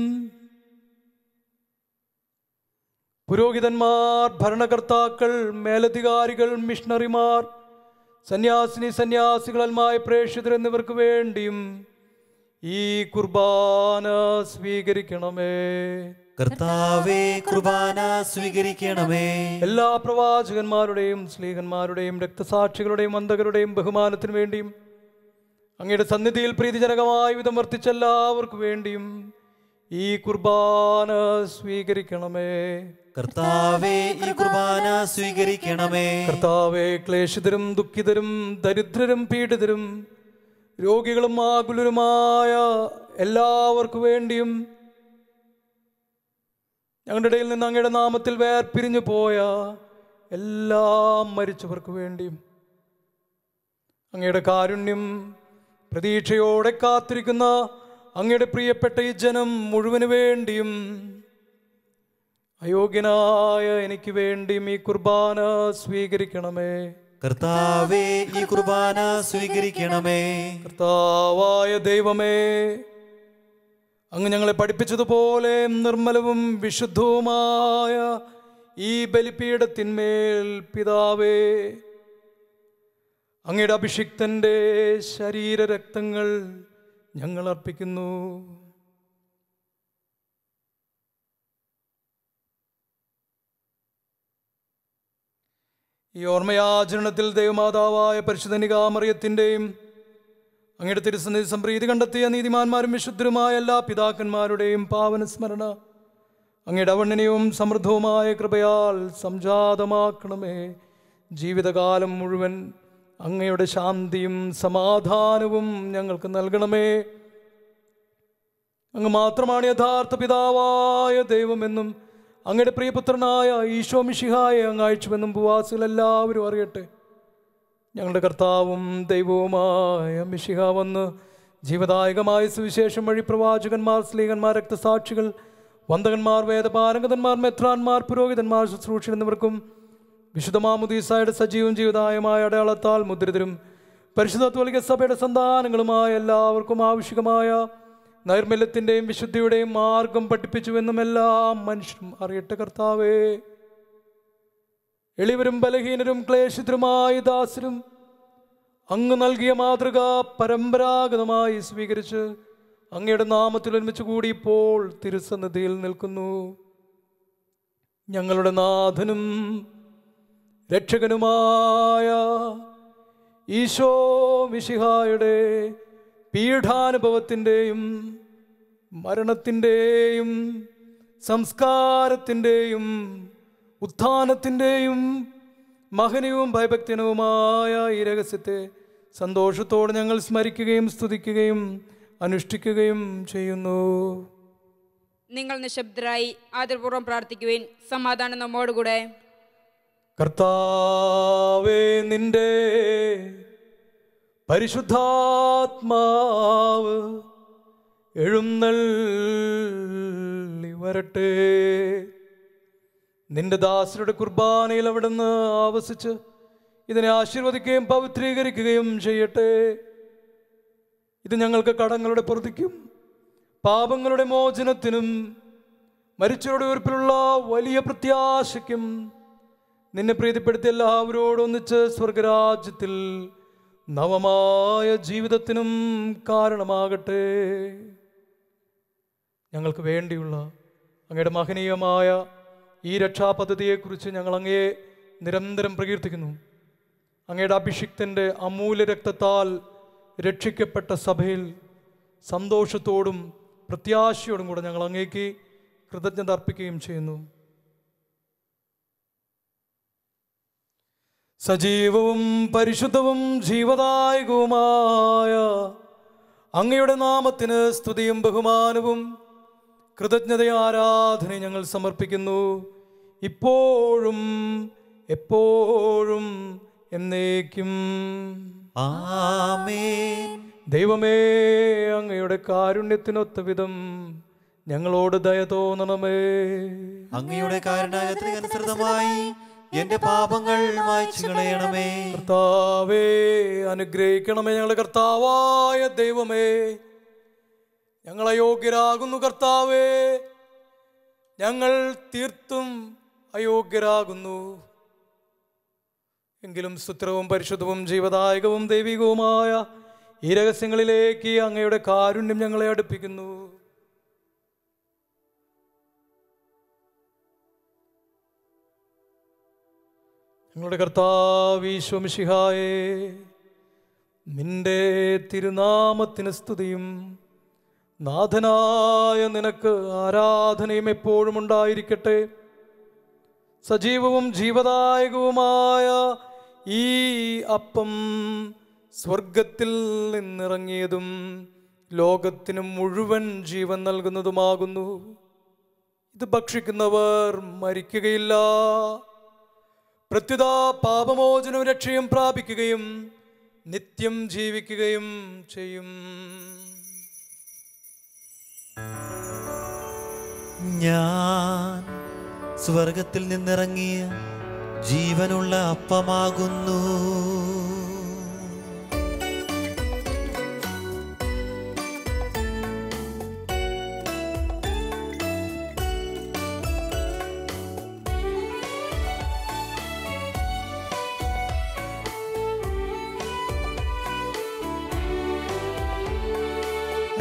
പുരോഹിതന്മാർ, ഭരണകർത്താക്കൾ, മേലധികാരികൾ, മിഷണറിമാർ, സന്യാസിനികളായ പ്രേക്ഷിതർ എന്നിവർക്ക് വേണ്ടിയും ഈ കുർബാന സ്വീകരിക്കണമേ. കർത്താവേ, കുർബാന സ്വീകരിക്കണമേ. എല്ലാ പ്രവാചകന്മാരുടെയും സ്ലീഹന്മാരുടെയും രക്തസാക്ഷികളുടെയും വന്ദകരുടെയും ബഹുമാനത്തിനു വേണ്ടിയും അങ്ങയുടെ സന്നിധിയിൽ പ്രീതിജനകമായ വിധം വർത്തിച്ച എല്ലാവർക്കു വേണ്ടിയും ഈ കുർബാന സ്വീകരിക്കണമേ. കർത്താവേ, ഈ കുർബാന സ്വീകരിക്കണമേ. കർത്താവേ, ക്ലേശിതരും ദുഃഖിതരും ദരിദ്രരും പീഡിതരും രോഗികളും ആകുലരുമായ എല്ലാവർക്കു വേണ്ടിയും ഞങ്ങളുടെ ഇടയിൽ നിന്ന് അങ്ങയുടെ നാമത്തിൽ വേർപിരിഞ്ഞു പോയ എല്ലാ മരിച്ചവർക്ക് വേണ്ടിയും അങ്ങയുടെ കാരുണ്യം പ്രതീക്ഷയോടെ കാത്തിരിക്കുന്ന അങ്ങയുടെ പ്രിയപ്പെട്ട ഈ ജനം മുഴുവന് വേണ്ടിയും അയോഗ്യനായ എനിക്ക് വേണ്ടിയും ഈ കുർബാന സ്വീകരിക്കണമേ. കർത്താവേ, ഈ കുർബാന സ്വീകരിക്കണമേ. കർത്താവായ ദൈവമേ, അങ്ങ് ഞങ്ങളെ പഠിപ്പിച്ചതുപോലെ നിർമ്മലവും വിശുദ്ധവുമായ ഈ ബലിപീഠത്തിന്മേൽ പിതാവേ, അങ്ങയുടെ അഭിഷിക്തന്റെ ശരീരരക്തങ്ങൾ ഞങ്ങൾ അർപ്പിക്കുന്നു. ഈ ഓർമ്മയാചരണത്തിൽ ദൈവമാതാവായ പരിശുദ്ധ കന്യകാമറിയത്തിൻ്റെയും അങ്ങയുടെ തിരുസന്നിധി സംപ്രീതി കണ്ടെത്തിയ നീതിമാന്മാരും വിശുദ്ധരുമായ എല്ലാ പിതാക്കന്മാരുടെയും പാവന സ്മരണ അങ്ങയുടെ അവണ്ണനീയവും സമൃദ്ധവുമായ കൃപയാൽ സംജാതമാക്കണമേ. ജീവിതകാലം മുഴുവൻ അങ്ങയുടെ ശാന്തിയും സമാധാനവും ഞങ്ങൾക്ക് നൽകണമേ. അങ്ങ് മാത്രമാണ് യഥാർത്ഥ പിതാവായ ദൈവമെന്നും അങ്ങയുടെ പ്രിയപുത്രനായ ഈശോ മിശിഹായെ അങ്ങ് അയച്ചുവെന്നും ഭൂവാസികൾ എല്ലാവരും അറിയട്ടെ. ഞങ്ങളുടെ കർത്താവും ദൈവവുമായ മിശിഹ വന്ന് ജീവദായകമായ സുവിശേഷം വഴി പ്രവാചകന്മാർ, സ്ലീഹന്മാർ, രക്തസാക്ഷികൾ, വന്ദകന്മാർ, വേദപാരംഗതന്മാർ, മെത്രാന്മാർ, പുരോഹിതന്മാർ, ശുശ്രൂഷകർ എന്നിവർക്കും വിശുദ്ധ മാമുദീസായുടെ സജീവം ജീവദായമായ അടയാളത്താൽ മുദ്രിതരും പരിശുദ്ധ കത്തോലിക്ക സഭയുടെ സന്താനങ്ങളുമായ എല്ലാവർക്കും ആവശ്യമായ നൈർമല്യത്തിൻ്റെയും വിശുദ്ധിയുടെയും മാർഗം പഠിപ്പിച്ചുവെന്നും എല്ലാ മനുഷ്യരും അറിയട്ടെ. കർത്താവേ, എളിവരും ബലഹീനരും ക്ലേശിതരുമായ ദാസരും അങ്ങ് നൽകിയ മാതൃക പരമ്പരാഗതമായി സ്വീകരിച്ച് അങ്ങയുടെ നാമത്തിൽ ഒരുമിച്ച് കൂടി ഇപ്പോൾ തിരുസന്നിധിയിൽ നിൽക്കുന്നു. ഞങ്ങളുടെ നാഥനും രക്ഷകനുമായ ഈശോ മിശിഹായുടെ പീഠാനുഭവത്തിൻ്റെയും മരണത്തിൻ്റെയും സംസ്കാരത്തിൻ്റെയും ഉത്ഥാനത്തിൻ്റെയും മഹനീയവും ഭയഭക്തിനുമായ ഈ രഹസ്യത്തെ സന്തോഷത്തോടെ ഞങ്ങൾ സ്മരിക്കുകയും സ്തുതിക്കുകയും അനുഷ്ഠിക്കുകയും ചെയ്യുന്നു. നിങ്ങൾ നിശബ്ദരായി ആദരപൂർവ്വം പ്രാർത്ഥിക്കുവിൻ. സമാധാനം നമ്മോടുകൂടെ. കർത്താവേ, നിന്റെ പരിശുദ്ധാത്മാവ് എഴുന്നള്ളി വരട്ടെ. നിന്റെ ദാസരുടെ കുർബാനയിൽ അവിടുന്ന് ആവസിച്ച് ഇതിനെ ആശീർവദിക്കുകയും പവിത്രീകരിക്കുകയും ചെയ്യട്ടെ. ഇത് ഞങ്ങൾക്ക് കടങ്ങളുടെ പൊറുതിക്കും പാപങ്ങളുടെ മോചനത്തിനും മരിച്ചവരുടെ ഉയർപ്പിലുള്ള വലിയ പ്രത്യാശയ്ക്കും നിന്നെ പ്രീതിപ്പെടുത്തിയ എല്ലാവരോടും ഒന്നിച്ച് സ്വർഗരാജ്യത്തിൽ നവമായ ജീവിതത്തിനും കാരണമാകട്ടെ. ഞങ്ങൾക്ക് വേണ്ടിയുള്ള അങ്ങയുടെ മഹനീയമായ ഈ രക്ഷാപദ്ധതിയെക്കുറിച്ച് ഞങ്ങൾ അങ്ങയെ നിരന്തരം പ്രകീർത്തിക്കുന്നു. അങ്ങയുടെ അഭിഷിക്തൻ്റെ അമൂല്യ രക്തത്താൽ രക്ഷിക്കപ്പെട്ട സഭയിൽ സന്തോഷത്തോടും പ്രത്യാശയോടും കൂടെ ഞങ്ങൾ അങ്ങേക്ക് കൃതജ്ഞത അർപ്പിക്കുകയും ചെയ്യുന്നു. സജീവവും പരിശുദ്ധവും ജീവദായകവുമായ അങ്ങയുടെ നാമത്തിന് സ്തുതിയും ബഹുമാനവും കൃതജ്ഞതയും ആരാധനയും ഞങ്ങൾ സമർപ്പിക്കുന്നു, ഇപ്പോഴും എപ്പോഴും എന്നേക്കും. ആമേൻ. ദൈവമേ, അങ്ങയുടെ കാരുണ്യത്തിനൊത്ത വിധം ഞങ്ങളോട് ദയ തോന്നണമേ. അങ്ങയുടെ കാരുണ്യത്തിനനുസൃതമായി എന്റെ പാപങ്ങൾ മായ്ച്ചു കളയണമേ. കർത്താവേ, അനുഗ്രഹിക്കണമേ. ഞങ്ങളുടെ കർത്താവായ ദൈവമേ, ഞങ്ങൾ അയോഗ്യരാകുന്നു. കർത്താവേ, ഞങ്ങൾ തീർത്തും അയോഗ്യരാകുന്നു. എങ്കിലും സുത്രവും പരിശുദ്ധവും ജീവദായകവും ദൈവികവുമായ ഈ രഹസ്യങ്ങളിലേക്ക് അങ്ങയുടെ കാരുണ്യം ഞങ്ങളെ അടുപ്പിക്കുന്നു. ഞങ്ങളുടെ കർത്താവ് ഈശോ മിശിഹായേ, നിന്റെ തിരുനാമത്തിന് സ്തുതിയും നാഥനായ നിനക്ക് ആരാധനയും എപ്പോഴും ഉണ്ടായിരിക്കട്ടെ. സജീവവും ജീവദായകവുമായ ഈ അപ്പം സ്വർഗത്തിൽ നിന്നിറങ്ങിയതും ലോകത്തിന് മുഴുവൻ ജീവൻ നൽകുന്നതുമാകുന്നു. ഇത് ഭക്ഷിക്കുന്നവർ മരിക്കുകയില്ല, പ്രത്യുത പാപമോചനവും രക്ഷയും പ്രാപിക്കുകയും നിത്യം ജീവിക്കുകയും ചെയ്യും. ഞാൻ സ്വർഗത്തിൽ നിന്നിറങ്ങിയ ജീവനുള്ള അപ്പമാകുന്നു.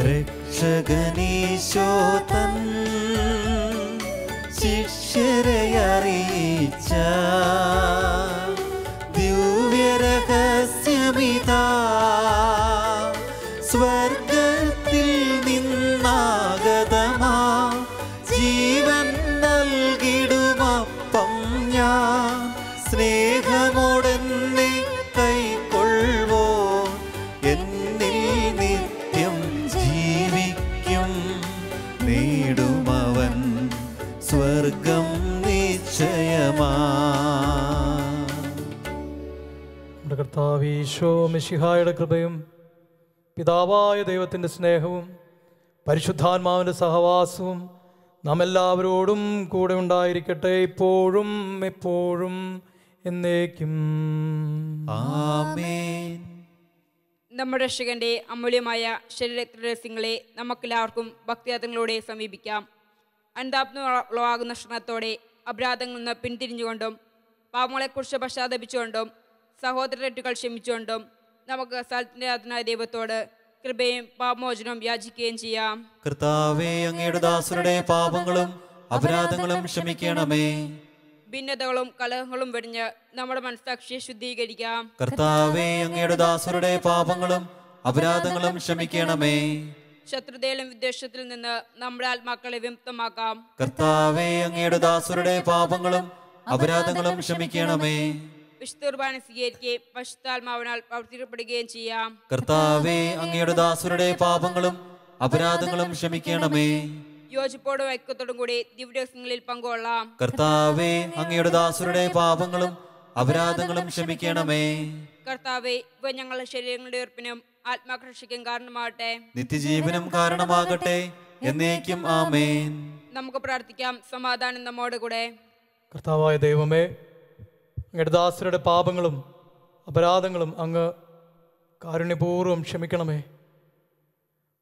രക്ഷകനീശോ തൻ ശിഷ്യരെ അറിയിച്ച ദിവ്യരഹസ്യമിതാ, സ്വർഗത്തിൽ നിന്നാഗതമാ ജീവൻ നൽകിടുമപ്പം ഞാൻ, സ്നേഹമോടെന്നെ കൈക്കൊള്ളുവോ എന്നിൽ നിത്യം ജീവിക്കും, നേടുമവൻ സ്വർഗം നിശ്ചയമാ. കർത്താവ് ഈശോ മിശിഹായുടെ കൃപയും പിതാവായ ദൈവത്തിൻ്റെ സ്നേഹവും പരിശുദ്ധാത്മാവിൻ്റെ സഹവാസവും നാം എല്ലാവരോടും കൂടെ ഉണ്ടായിരിക്കട്ടെ, ഇപ്പോഴും എപ്പോഴും എന്നേക്കും. ആമേൻ. നമ്മുടെ രക്ഷകന്റെ അമൂല്യമായ ശരീരരഹസ്യങ്ങളെ നമുക്കെല്ലാവർക്കും ഭക്തിയാദങ്ങളോടെ സമീപിക്കാം. അനുതാപമുളവാകുന്ന ക്ഷണത്തോടെ അപരാധങ്ങളിൽ നിന്ന് പിന്തിരിഞ്ഞുകൊണ്ടും പാപങ്ങളെക്കുറിച്ച് പശ്ചാത്തപിച്ചുകൊണ്ടും സഹോദരറ്റുകൾ ക്ഷമിച്ചുകൊണ്ടും നമുക്ക് സ്ഥലത്തിൻ്റെ ആത്മനായ ദൈവത്തോട് കൃപയും പാപമോചനവും യാചിക്കുകയും ചെയ്യാം. കർത്താവേ, അങ്ങയുടെ ദാസരുടെ പാപങ്ങളും അപരാധങ്ങളും ക്ഷമിക്കണമേ. ഭിന്നതകളും കലഹങ്ങളും വെടിഞ്ഞ് നമ്മുടെ മനസ്സാക്ഷിയെ ശുദ്ധീകരിക്കാം. കർത്താവേ, അങ്ങയുടെ ദാസരുടെ പാപങ്ങളും അപരാധങ്ങളും ക്ഷമിക്കണമേ. ശത്രുതയിലും വിദ്വേഷത്തിൽ നിന്ന് നമ്മുടെ ആത്മാക്കളെ വിമുക്തമാക്കാം. കർത്താവേ, അങ്ങയുടെ ദാസരുടെ പാപങ്ങളും അപരാധങ്ങളും ക്ഷമിക്കണമേ. വിശുദ്ധ കുർബാന സ്വീകരിക്കുകയും പരിശുദ്ധാത്മാവിനാൽ പ്രവർത്തിക്കപ്പെടുകയും ചെയ്യാം. കർത്താവേ, അങ്ങയുടെ ദാസരുടെ പാപങ്ങളും അപരാധങ്ങളും ക്ഷമിക്കണമേ. യോജിപ്പോടും ഐക്യത്തോടും കൂടി ദിവ്യരഹസ്യങ്ങളിൽ പങ്കുകൊള്ളാം. കർത്താവേ, അങ്ങയുടെ ദാസരുടെ പാപങ്ങളും അപരാധങ്ങളും ക്ഷമിക്കണമേ. കർത്താവേ, ഇവ ഞങ്ങളുടെ ശരീരങ്ങളുടെ ഉയർപ്പിനും ആത്മാകർഷയ്ക്കും കാരണമാകട്ടെ, നിത്യജീവനും കാരണമാകട്ടെ, എന്നേക്കും. ആമേൻ. നമുക്ക് പ്രാർത്ഥിക്കാം. സമാധാനം നമ്മോട് കൂടെ. കർത്താവായ ദൈവമേ, അങ്ങയുടെ ദാസരുടെ പാപങ്ങളും അപരാധങ്ങളും അങ്ങ് കാരുണ്യപൂർവ്വം ക്ഷമിക്കണമേ.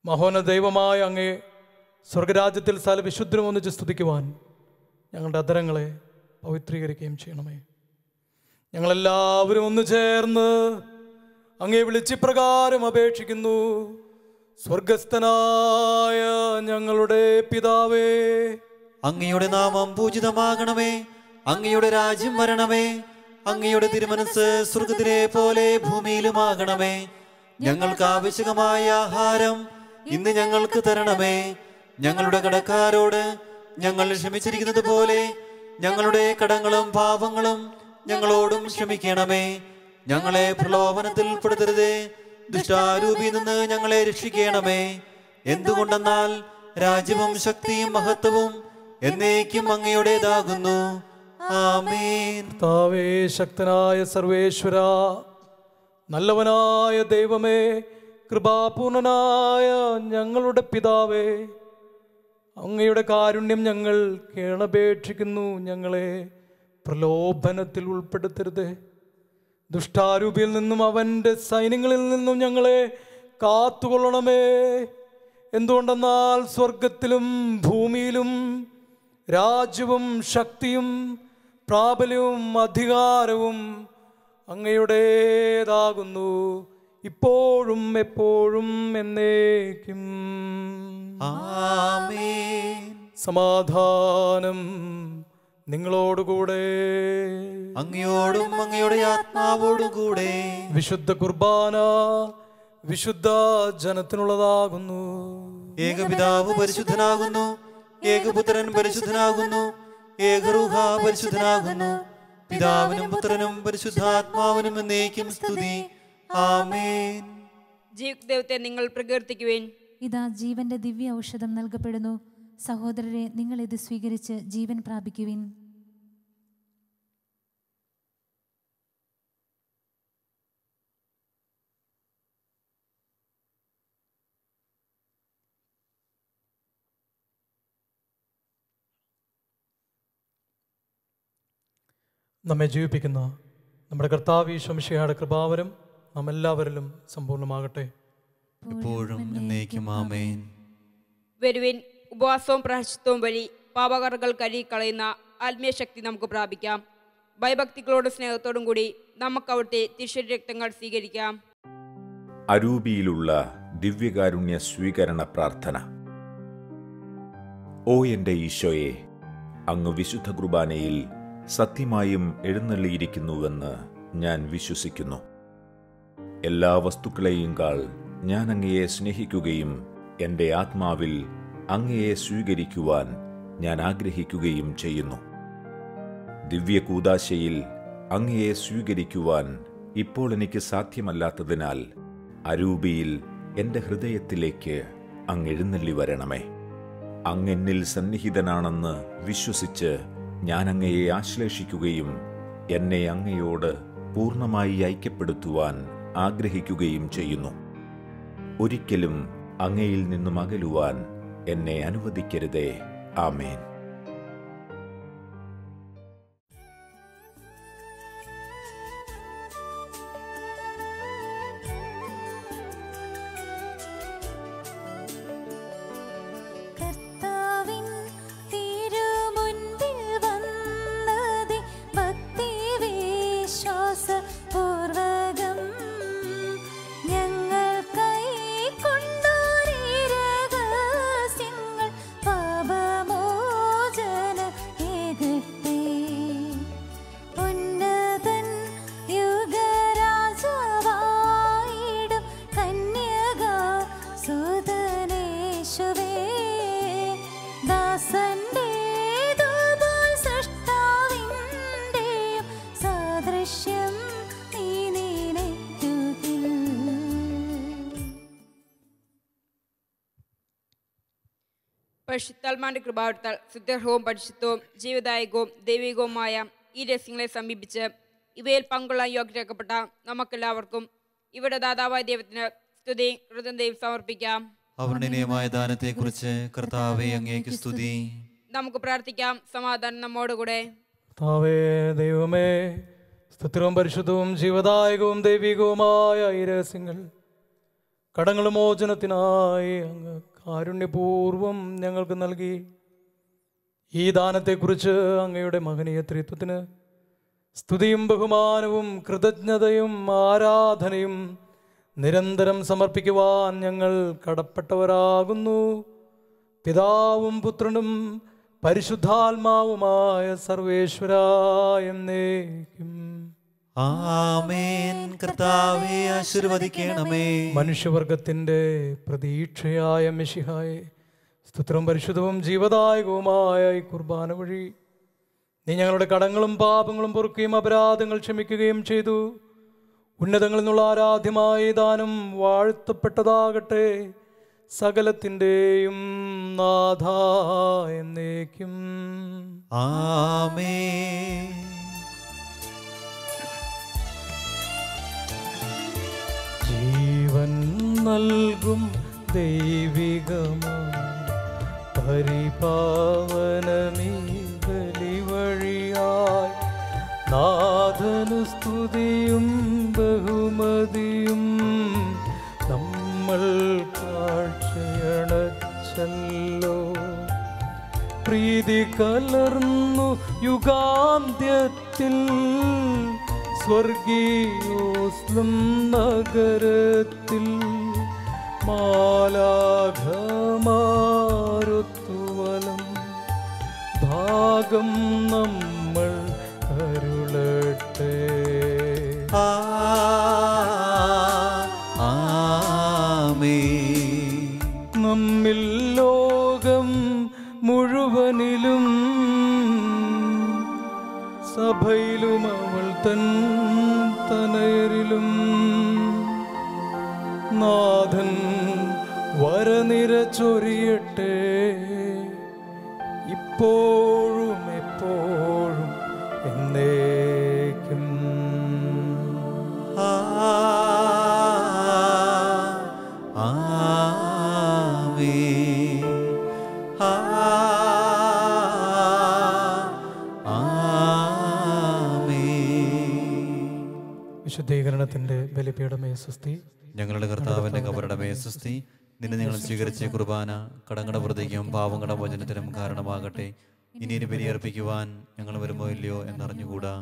മഹോന്നത ദൈവമായ അങ്ങേ സ്വർഗരാജ്യത്തിൽ സകല വിശുദ്ധരും ഒന്നിച്ച് സ്തുതിക്കുവാൻ ഞങ്ങളുടെ അധരങ്ങളെ പവിത്രീകരിക്കുകയും ചെയ്യണമേ. ഞങ്ങളെല്ലാവരും ഒന്ന് ചേർന്ന് അങ്ങേ വിളിച്ചിപ്രകാരം അപേക്ഷിക്കുന്നു. സ്വർഗസ്ഥനായ ഞങ്ങളുടെ പിതാവേ, അങ്ങയുടെ നാമം പൂജിതമാകണമേ. അങ്ങയുടെ രാജ്യം വരണമേ. അങ്ങയുടെ തിരുമനസ് സ്വർഗത്തിലെ പോലെ ഭൂമിയിലുമാകണമേ. ഞങ്ങൾക്ക് ആവശ്യമായ ആഹാരം ഇന്ന് ഞങ്ങൾക്ക് തരണമേ. ഞങ്ങളുടെ കടക്കാരോട് ഞങ്ങൾ ക്ഷമിച്ചിരിക്കുന്നത് പോലെ ഞങ്ങളുടെ കടങ്ങളും പാപങ്ങളും ഞങ്ങളോടും ക്ഷമിക്കണമേ. ഞങ്ങളെ പ്രലോഭനത്തിൽ പെടുത്തരുതേ, ദുഷ്ടാരൂപിയിൽ നിന്ന് ഞങ്ങളെ രക്ഷിക്കണമേ. എന്തുകൊണ്ടെന്നാൽ രാജ്യവും ശക്തിയും മഹത്വവും എന്നേക്കും അങ്ങയുടേതാകുന്നു. ആമേൻ. കർത്താവേ, ശക്തനായ സർവേശ്വര, നല്ലവനായ ദൈവമേ, കൃപാപൂർണനായ ഞങ്ങളുടെ പിതാവേ, അങ്ങയുടെ കാരുണ്യം ഞങ്ങൾ കേണപേക്ഷിക്കുന്നു. ഞങ്ങളെ പ്രലോഭനത്തിൽ ഉൾപ്പെടുത്തരുതേ, ദുഷ്ടാരൂപിയിൽ നിന്നും അവൻ്റെ സൈന്യങ്ങളിൽ നിന്നും ഞങ്ങളെ കാത്തുകൊള്ളണമേ. എന്തുകൊണ്ടെന്നാൽ സ്വർഗത്തിലും ഭൂമിയിലും രാജ്യവും ശക്തിയും പ്രാബല്യവും അധികാരവും അങ്ങയുടേതാകുന്നു, ഇപ്പോഴും എപ്പോഴും എന്നേക്കും. ആമേൻ. സമാധാനം നിങ്ങളോടുകൂടെ, അങ്ങയോടും അങ്ങയുടെ ആത്മാവോടും കൂടെ. വിശുദ്ധ കുർബാന വിശുദ്ധ ജനത്തിനുള്ളതാകുന്നു. ഏകപിതാവ് പരിശുദ്ധനാകുന്നു, ഏകപുത്രൻ പരിശുദ്ധനാകുന്നു, ഏകരൂഹ പരിശുദ്ധനാകുന്നു. പിതാവിനും പുത്രനും പരിശുദ്ധാത്മാവിനും എന്നേക്കും സ്തുതി. ആമേൻ. ദൈവത്തെ നിങ്ങൾ പ്രകീർത്തിക്കുവിൻ. ഇതാ ജീവന്റെ ദിവ്യ ഔഷധം നൽകപ്പെടുന്നു. സഹോദരരെ, നിങ്ങൾ ഇത് സ്വീകരിച്ച് ജീവൻ പ്രാപിക്കുവിൻ. നമ്മെ ജീവിപ്പിക്കുന്ന നമ്മുടെ കർത്താവ് ഈശോ മിശിഹായുടെ കൃപാവരം നാം എല്ലാവരിലും സമ്പൂർണ്ണമാകട്ടെ, ഇപ്പോഴും എന്നേക്കും. ആമേൻ. വരുവിൻ, ഉപവാസവും പ്രായശ്ചിത്തവും വഴി പാപകറകൾ കഴുകിക്കളയുന്ന ആത്മീയ ശക്തി നമുക്ക് പ്രാപിക്കാം. ഭയഭക്തികളോടും സ്നേഹത്തോടും കൂടി നമുക്ക് അവിടുത്തെ തിരുശരീര രക്തങ്ങൾ സ്വീകരിക്കാം. അരൂപിയിലുള്ള ദിവ്യകാരുണ്യ സ്വീകരണ പ്രാർത്ഥന. ഓ എൻ്റെ ഈശോയെ, അങ്ങ് വിശുദ്ധ കുർബാനയിൽ സത്യമായും എഴുന്നള്ളിയിരിക്കുന്നുവെന്ന് ഞാൻ വിശ്വസിക്കുന്നു. എല്ലാ വസ്തുക്കളെയും കാൾ ഞാൻ അങ്ങയെ സ്നേഹിക്കുകയും എൻ്റെ ആത്മാവിൽ അങ്ങയെ സ്വീകരിക്കുവാൻ ഞാൻ ആഗ്രഹിക്കുകയും ചെയ്യുന്നു. ദിവ്യകൂദാശയിൽ അങ്ങയെ സ്വീകരിക്കുവാൻ ഇപ്പോൾ എനിക്ക് സാധ്യമല്ലാത്തതിനാൽ അരൂപിയിൽ എൻ്റെ ഹൃദയത്തിലേക്ക് അങ്ങ് എഴുന്നള്ളി വരണമേ. അങ്ങെന്നിൽ സന്നിഹിതനാണെന്ന് വിശ്വസിച്ച് ഞാൻ അങ്ങയെ ആശ്ലേഷിക്കുകയും എന്നെ അങ്ങയോട് പൂർണ്ണമായി ഐക്യപ്പെടുത്തുവാൻ ആഗ്രഹിക്കുകയും ചെയ്യുന്നു. ഒരിക്കലും അങ്ങയിൽ നിന്നും അകലുവാൻ എന്നെ അനുവദിക്കരുതേ. ആമേൻ. പരിശുദ്ധാത്മാവിന്റെ കൃപാവത്താൽ സുദൃഢവും പരിശുദ്ധവും ജീവദായകവും ദൈവികവുമായ ഈ രഹസ്യങ്ങളെ സമീപിച്ച് ഇവയിൽ പങ്കൊള്ളാൻ യോഗ്യരാക്കപ്പെട്ട നമുക്കെല്ലാവർക്കും ഇവിടെ ദാതാവായ ദൈവത്തിന് സ്തുതി കൃതജ്ഞതയും സമർപ്പിക്കാം. അവർണ്ണനീയമായ ദാനത്തെക്കുറിച്ച് കർത്താവേ അങ്ങേക്ക് സ്തുതി. നമുക്ക് പ്രാർത്ഥിക്കാം. സമാധാനം നമ്മോടുകൂടെ. കർത്താവേ ദൈവമേ, സ്തുതിയും പരിശുദ്ധവും ജീവദായകവും ദൈവികവുമായ ഈ രഹസ്യങ്ങൾ കടങ്ങൾ മോചനത്തിനായി അങ്ങ് കാരുണ്യപൂർവം ഞങ്ങൾക്ക് നൽകി. ഈ ദാനത്തെക്കുറിച്ച് അങ്ങയുടെ മഹനീയ ത്രിത്വത്തിന് സ്തുതിയും ബഹുമാനവും കൃതജ്ഞതയും ആരാധനയും നിരന്തരം സമർപ്പിക്കുവാൻ ഞങ്ങൾ കടപ്പെട്ടവരാകുന്നു. പിതാവും പുത്രനും പരിശുദ്ധാത്മാവുമായ സർവേശ്വരായ എന്നേക്കും ആമേൻ. കർത്താവേ ആശീർവദിക്കണമേ. മനുഷ്യവർഗത്തിൻ്റെ പ്രതീക്ഷയായ മിശിഹായെ, സ്തുതിയും പരിശുദ്ധവും ജീവദായകവുമായ ഈ കുർബാന വഴി നീ ഞങ്ങളുടെ കടങ്ങളും പാപങ്ങളും പൊറുക്കുകയും അപരാധങ്ങൾ ക്ഷമിക്കുകയും ചെയ്തു. ഉന്നതങ്ങളിൽ നിന്നുള്ള ആരാധ്യമായ ദാനം വാഴ്ത്തപ്പെട്ടതാകട്ടെ. സകലത്തിൻ്റെയും നാഥ എന്നേക്കും ആമേൻ. ജീവൻ നൽകും ദൈവികമായ പരിപാവനമീ ബലി വഴിയായി നാഥനു സ്തുതിയും ബഹുമതിയും നമ്മൾ കാഴ്ചയണച്ചല്ലോ. പ്രീതി കലർന്നു യുഗാന്ത്യത്തിൽ സ്വർഗീയോസ്ലം നഗരത്തിൽ മാലാഘമാരുത്തുവലം ഭാഗം നമ്മൾ അരുളട്ടെ. ആമേൻ. നമ്മിൽ ലോകം മുഴുവനിലും സഭയിലും അവൾ തൻ തനയരിലും നാഥൻ വരനിര ചൊരിയട്ടെ. ഇപ്പോഴും എപ്പോഴും എന്നേക്കും ആമേൻ. വിശുദ്ധീകരണത്തിന്റെ ബലിപീഠമേ സ്വസ്തി. ഞങ്ങളുടെ കർത്താവിന്റെ കബറിടമേ സ്വസ്തി. നിന്നെ നിങ്ങൾ സ്വീകരിച്ച കുർബാന കടങ്ങളുടെ വൃതിക്കും പാവങ്ങളുടെ മോചനത്തിനും കാരണമാകട്ടെ. ഇനി ബലിയർപ്പിക്കുവാൻ ഞങ്ങൾ വരുമോ ഇല്ലയോ എന്നറിഞ്ഞുകൂടാ.